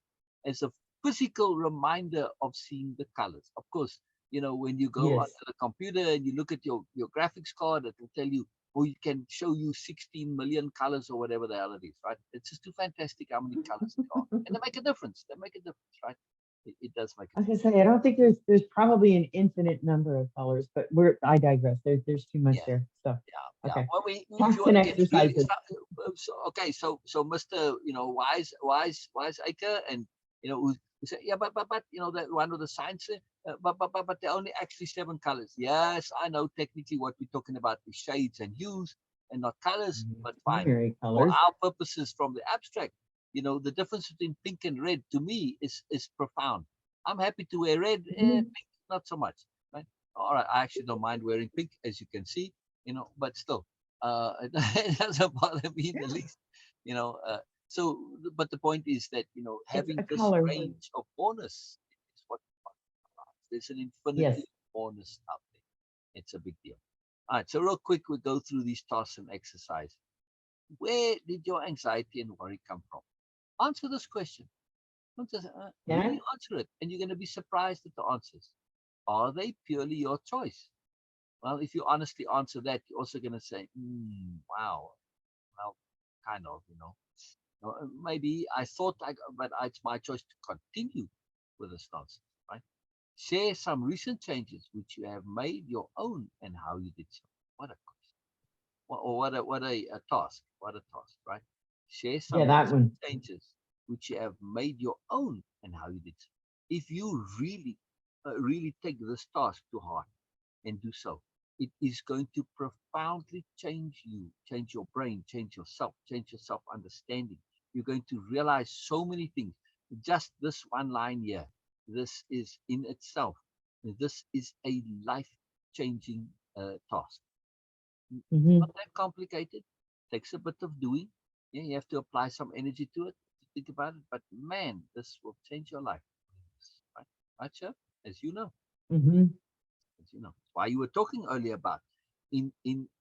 as a physical reminder of seeing the colors. Of course, when you go
Yes.
onto the computer and you look at your graphics card, it will tell you, or you can show you 16 million colors or whatever the hell it is, right? It's just too fantastic how many colors there are. And they make a difference. They make a difference, right? It does make a
I was
difference.
gonna say, I don't think there's probably an infinite number of colors, but I digress. There's too much
Yeah.
there. So,
Yeah.
okay.
Well, if you
Tasks
want
and
to get really
exercises.
okay, so Mr. Wise Acre, and who said, yeah, but that one with the science, but there are only actually seven colors. Yes, I know technically what we're talking about is shades and hues and not colors, but fine.
Primary
For
colors.
our purposes, from the abstract, the difference between pink and red to me is profound. I'm happy to wear red,
Mhm.
pink not so much. Right? All right, I actually don't mind wearing pink, as you can see, but still, it doesn't bother me in the
Yeah.
least, you know. So, but the point is that
It's
having
a
this
color.
range of honest is what there's an infinity
Yes.
of honest out there. It's a big deal. All right, so real quick, we go through these tasks and exercise. Where did your anxiety and worry come from? Answer this question. Don't just
Yeah.
really answer it, and you're going to be surprised at the answers. Are they purely your choice? Well, if you honestly answer that, you're also going to say, wow, well, kind of, maybe I thought but it's my choice to continue with this nonsense, right? Share some recent changes which you have made your own and how you did so. What a question. Or what a task. What a task, right? Share
Yeah,
some
that
recent
one.
changes which you have made your own and how you did so. If you really take this task to heart and do so, it is going to profoundly change you, change your brain, change your self understanding. You're going to realize so many things. Just this one line here, this is in itself, this is a life changing task. It's
Hmm.
not that complicated. Takes a bit of doing. Yeah, you have to apply some energy to it to think about it. But man, this will change your life. Right, right, sir? As you know,
Hmm.
as you know. Why you were talking earlier about in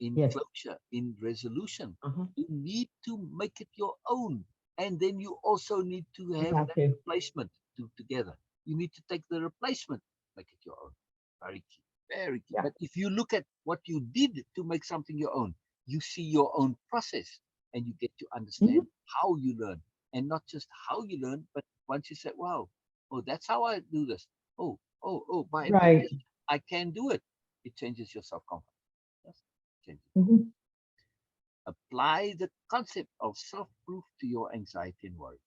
Yes.
closure, in resolution,
Uh-huh.
you need to make it your own, and then you also need to
You
have
have
that
to.
replacement together. You need to take the replacement, make it your own. Very key, very key.
Yeah.
But if you look at what you did to make something your own, you see your own process, and you get to understand
Hmm.
how you learn, and not just how you learn, but once you say, "Wow, oh, that's how I do this." Oh, by
Right.
implication, I can do it. It changes your self confidence. Yes, changes.
Hmm.
Apply the concept of self proof to your anxiety and worry.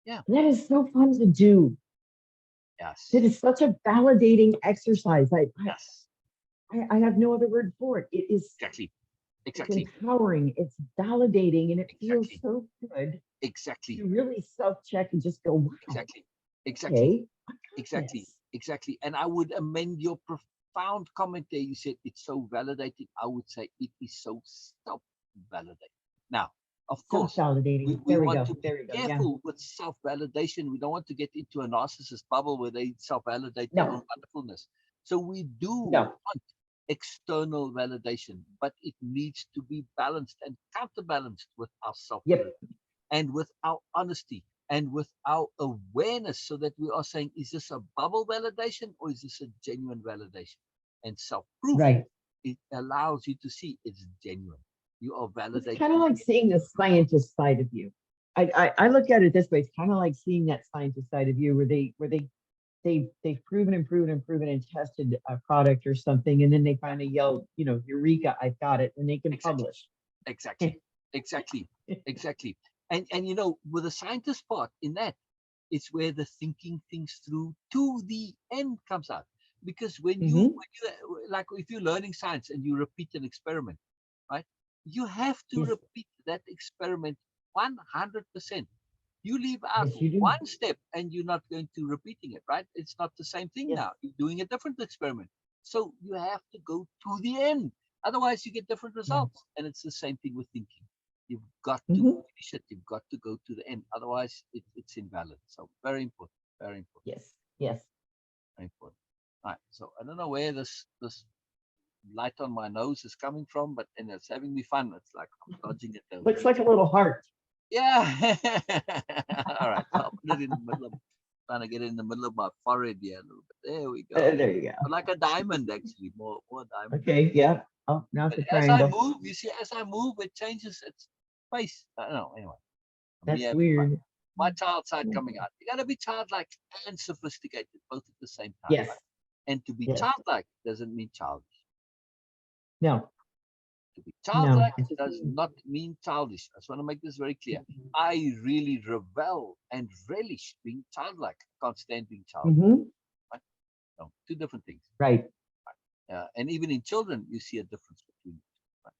Yeah.
That is so fun to do. It
Yes.
is such a validating exercise.
Yes.
I have no other word for it.
Exactly.
It's
Exactly.
empowering, it's validating, and it feels
Exactly.
so good
Exactly.
to really self-check and just go, wow,
Exactly. Exactly.
okay, I got
Exactly.
this.
Exactly. And I would amend your profound comment there. You said it's so validating. I would say it is so self validating. Now, of course,
Self-validating.
we
There we
want
go.
to be
There we go. Yeah.
careful with self validation. We don't want to get into a narcissist bubble where they self validate their own
No,
wonderfulness. So we do
no.
want external validation, but it needs to be balanced and counterbalanced with our self validation
Yep.
and with our honesty and with our awareness, so that we are saying, is this a bubble validation or is this a genuine validation? And self proof,
Right.
it allows you to see it's genuine. You are
It's kind of
validating.
like seeing the scientist side of you. I look at it this way. It's kind of like seeing that scientist side of you they've proven and proven and proven and tested a product or something, and then they finally yell, Eureka, I've got it, and they can
Exactly.
publish.
Exactly. Exactly. Exactly. And with the scientist part in that, it's where the thinking things through to the end comes out. Because
Hmm.
when you like if you're learning science and you repeat an experiment, right? You have to
Yes.
repeat that experiment 100%. You leave out
Yes, you do.
one step and you're not going to repeating it, right? It's not the same thing
Yes.
now. You're doing a different experiment. So you have to go to the end. Otherwise, you get different
Yeah.
results. And it's the same thing with thinking. You've got to
Hmm.
finish it. You've got to go to the end. Otherwise, it's invalid. So very important. Very important.
Yes. Yes.
Very important. All right. So I don't know where this light on my nose is coming from, but and it's having me fun. It's like I'm dodging it over
Looks
here.
like a little heart.
Yeah. All right. So I'll put it in the middle of trying to get it in the middle of my forehead here a little bit. There we go.
There you go.
But like a diamond, actually, more diamond.
Okay. Yeah. Oh, now it's
But
a
as I
triangle.
move, you see, as I move, it changes its face. I don't know. Anyway, me
That's
having fun.
weird.
My child side coming out. You got to be childlike and sophisticated both at the same time,
Yes.
right? And to be
Yes.
childlike doesn't mean childish.
No.
To be
No.
childlike
It just
does
means.
not mean childish. I just want to make this very clear. I really revel and relish being childlike. I can't stand being childish.
Hmm.
Right? No, two different things.
Right.
And even in children, you see a difference between. Right?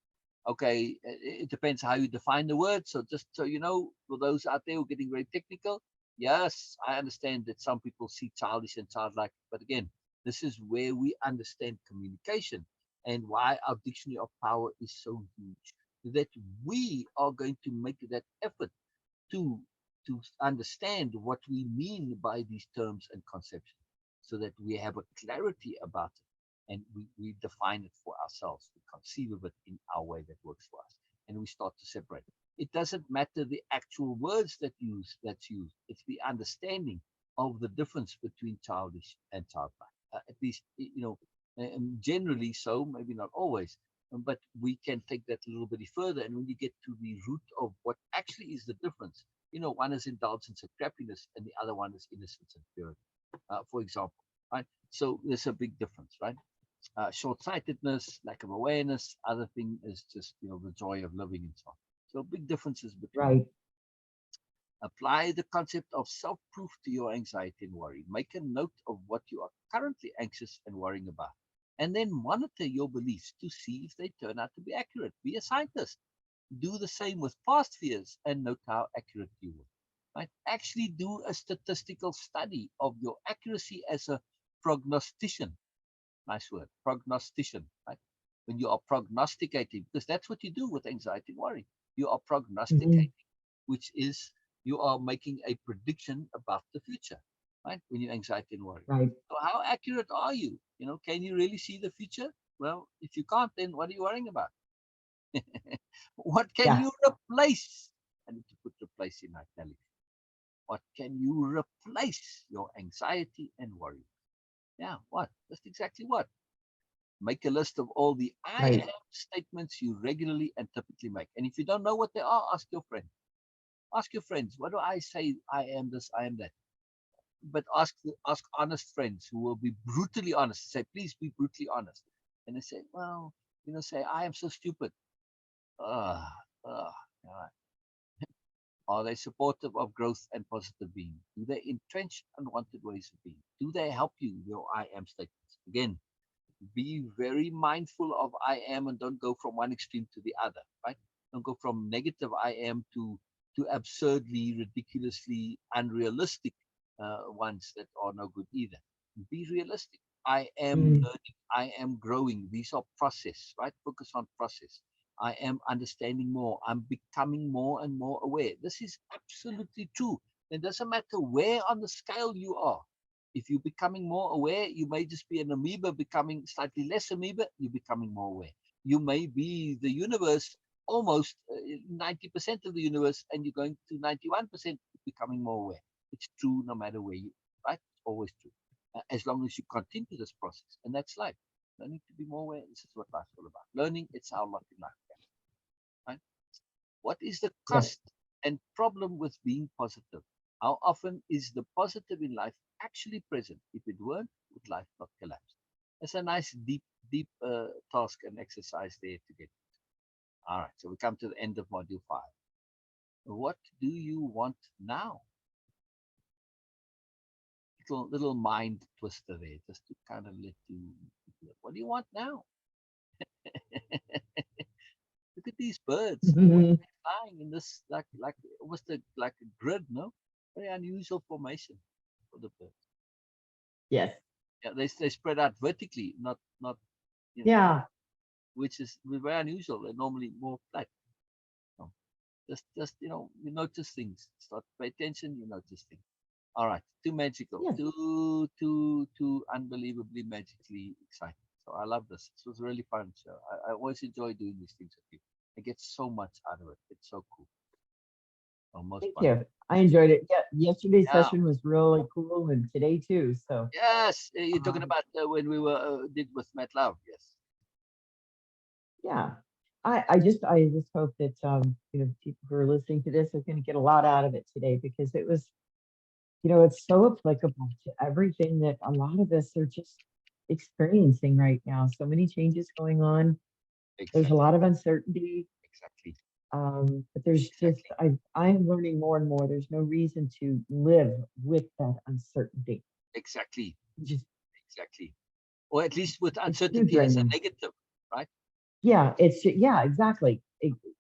Okay, it depends how you define the word. So just so you know, for those out there who are getting very technical, yes, I understand that some people see childish and childlike, but again, this is where we understand communication and why our dictionary of power is so huge. That we are going to make that effort to understand what we mean by these terms and conceptions, so that we have a clarity about it and we define it for ourselves. We conceive of it in our way that works for us, and we start to separate. It doesn't matter the actual words that's used. It's the understanding of the difference between childish and childlike. At least generally so, maybe not always, but we can take that a little bit further. And when you get to the root of what actually is the difference, one is indulgence and crappiness, and the other one is innocence and purity, for example, right? So there's a big difference, right? Short-sightedness, lack of awareness. Other thing is just the joy of living and so on. So big differences between.
Right.
Apply the concept of self-proof to your anxiety and worry. Make a note of what you are currently anxious and worrying about, and then monitor your beliefs to see if they turn out to be accurate. Be a scientist. Do the same with past fears and note how accurate you were. Right? Actually do a statistical study of your accuracy as a prognostician. Nice word, prognostician. Right? When you are prognosticating, because that's what you do with anxiety and worry. You are
Hmm.
prognosticating, which is you are making a prediction about the future, right? When you're anxiety and worry.
Right.
So how accurate are you? Can you really see the future? Well, if you can't, then what are you worrying about? What can
Yeah.
you replace? I need to put replace in italics. What can you replace your anxiety and worry? Yeah, what? That's exactly what. Make a list of all the I
Right.
am statements you regularly and typically make. And if you don't know what they are, ask your friend. Ask your friends, what do I say? I am this, I am that. But ask honest friends who will be brutally honest. Say, please be brutally honest. And they say, well, say, I am so stupid. Uh, uh, Are they supportive of growth and positive being? Do they entrench unwanted ways of being? Do they help you, your I am statements? Again, be very mindful of I am and don't go from one extreme to the other, right? Don't go from negative I am to absurdly, ridiculously unrealistic ones that are no good either. Be realistic. I am
Mm.
learning. I am growing. These are process, right? Focus on process. I am understanding more. I'm becoming more and more aware. This is absolutely true. It doesn't matter where on the scale you are. If you're becoming more aware, you may just be an amoeba becoming slightly less amoeba, you're becoming more aware. You may be the universe, almost 90% of the universe, and you're going to 91% becoming more aware. It's true no matter where you, right? It's always true. As long as you continue this process, and that's life. Learning to be more aware, this is what life's all about. Learning, it's our lot in life, right? What is the
Yep.
cost and problem with being positive? How often is the positive in life actually present? If it weren't, would life not collapse? It's a nice, deep task and exercise there to get. All right, so we come to the end of module 5. What do you want now? Little mind twister there, just to kind of let you. What do you want now? Look at these birds. The way they're flying in this, like almost like a grid, no? Very unusual formation for the birds.
Yes.
Yeah, they spread out vertically, not you know,
Yeah.
which is very unusual. They're normally more flat. No, just you notice things. Start to pay attention. You notice things. All right, too magical,
Yes.
too unbelievably magically exciting. So I love this. This was really fun. So I always enjoy doing these things with you. I get so much out of it. It's so cool. Almost
Thank
fun.
you. I enjoyed it. Yeah. Yesterday's
Yeah.
session was really cool and today too. So,
Yes. You're talking
um,
about when we were did with Matt Love. Yes.
yeah. I just hope that, people who are listening to this are going to get a lot out of it today because it was, it's so applicable to everything that a lot of us are just experiencing right now. So many changes going on. There's a
Exactly.
lot of uncertainty.
Exactly.
But there's just,
Exactly.
I am learning more and more. There's no reason to live with that uncertainty.
Exactly.
Just,
Exactly. Or at least with
it's too
uncertainty as a
draining.
negative, right?
Yeah, yeah, exactly.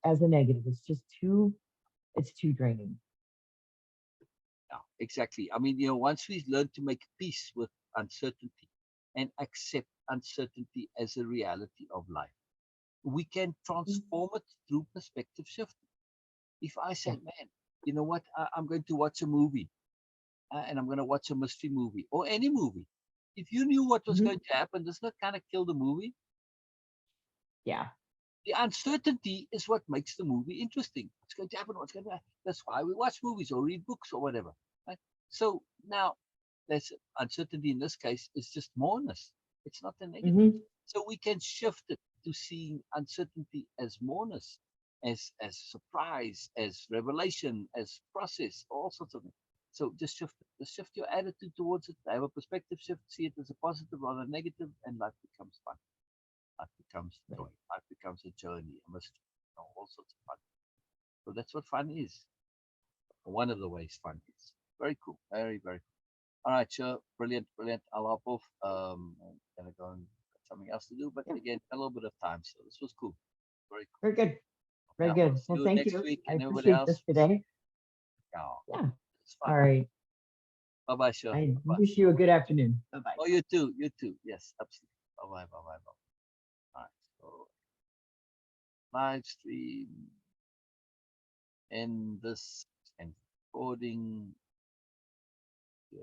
As a negative, it's too draining.
Yeah, exactly. I mean, once we learn to make peace with uncertainty and accept uncertainty as a reality of life, we can
Mhm.
transform it through perspective shift. If I
Yeah.
say, man, you know what, I'm going to watch a movie and I'm going to watch a mystery movie or any movie. If you knew what was
Mhm.
going to happen, doesn't that kind of kill the movie?
Yeah.
The uncertainty is what makes the movie interesting. What's going to happen? What's going to happen? That's why we watch movies or read books or whatever. Right? So now, there's uncertainty in this case is just moreness. It's not a negative.
Hmm.
So we can shift it to seeing uncertainty as moreness, as surprise, as revelation, as process, all sorts of things. So just shift it. Just shift your attitude towards it. Have a perspective shift. See it as a positive rather than negative, and life becomes fun. Life becomes
Right.
joy. Life becomes a journey, a mystery, all sorts of fun. So that's what fun is. One of the ways fun is. Very cool. Very, very cool. All right, sure. Brilliant, brilliant. I'll hop off. I'm gonna go and something else to do. But
Yeah.
again, a little bit of time. So this was cool. Very cool.
Very good. Very
Yeah, we'll
good.
see
Well,
you
thank
next
you.
week.
I
And everybody
appreciate
else,
this today.
yeah,
Yeah.
it's
All
fun.
right.
Bye bye, sure.
I
Bye.
wish you a good afternoon. Bye-bye.
Oh, you too. You too. Yes, absolutely. Bye bye. Bye bye. Bye. All right. So live stream in this and recording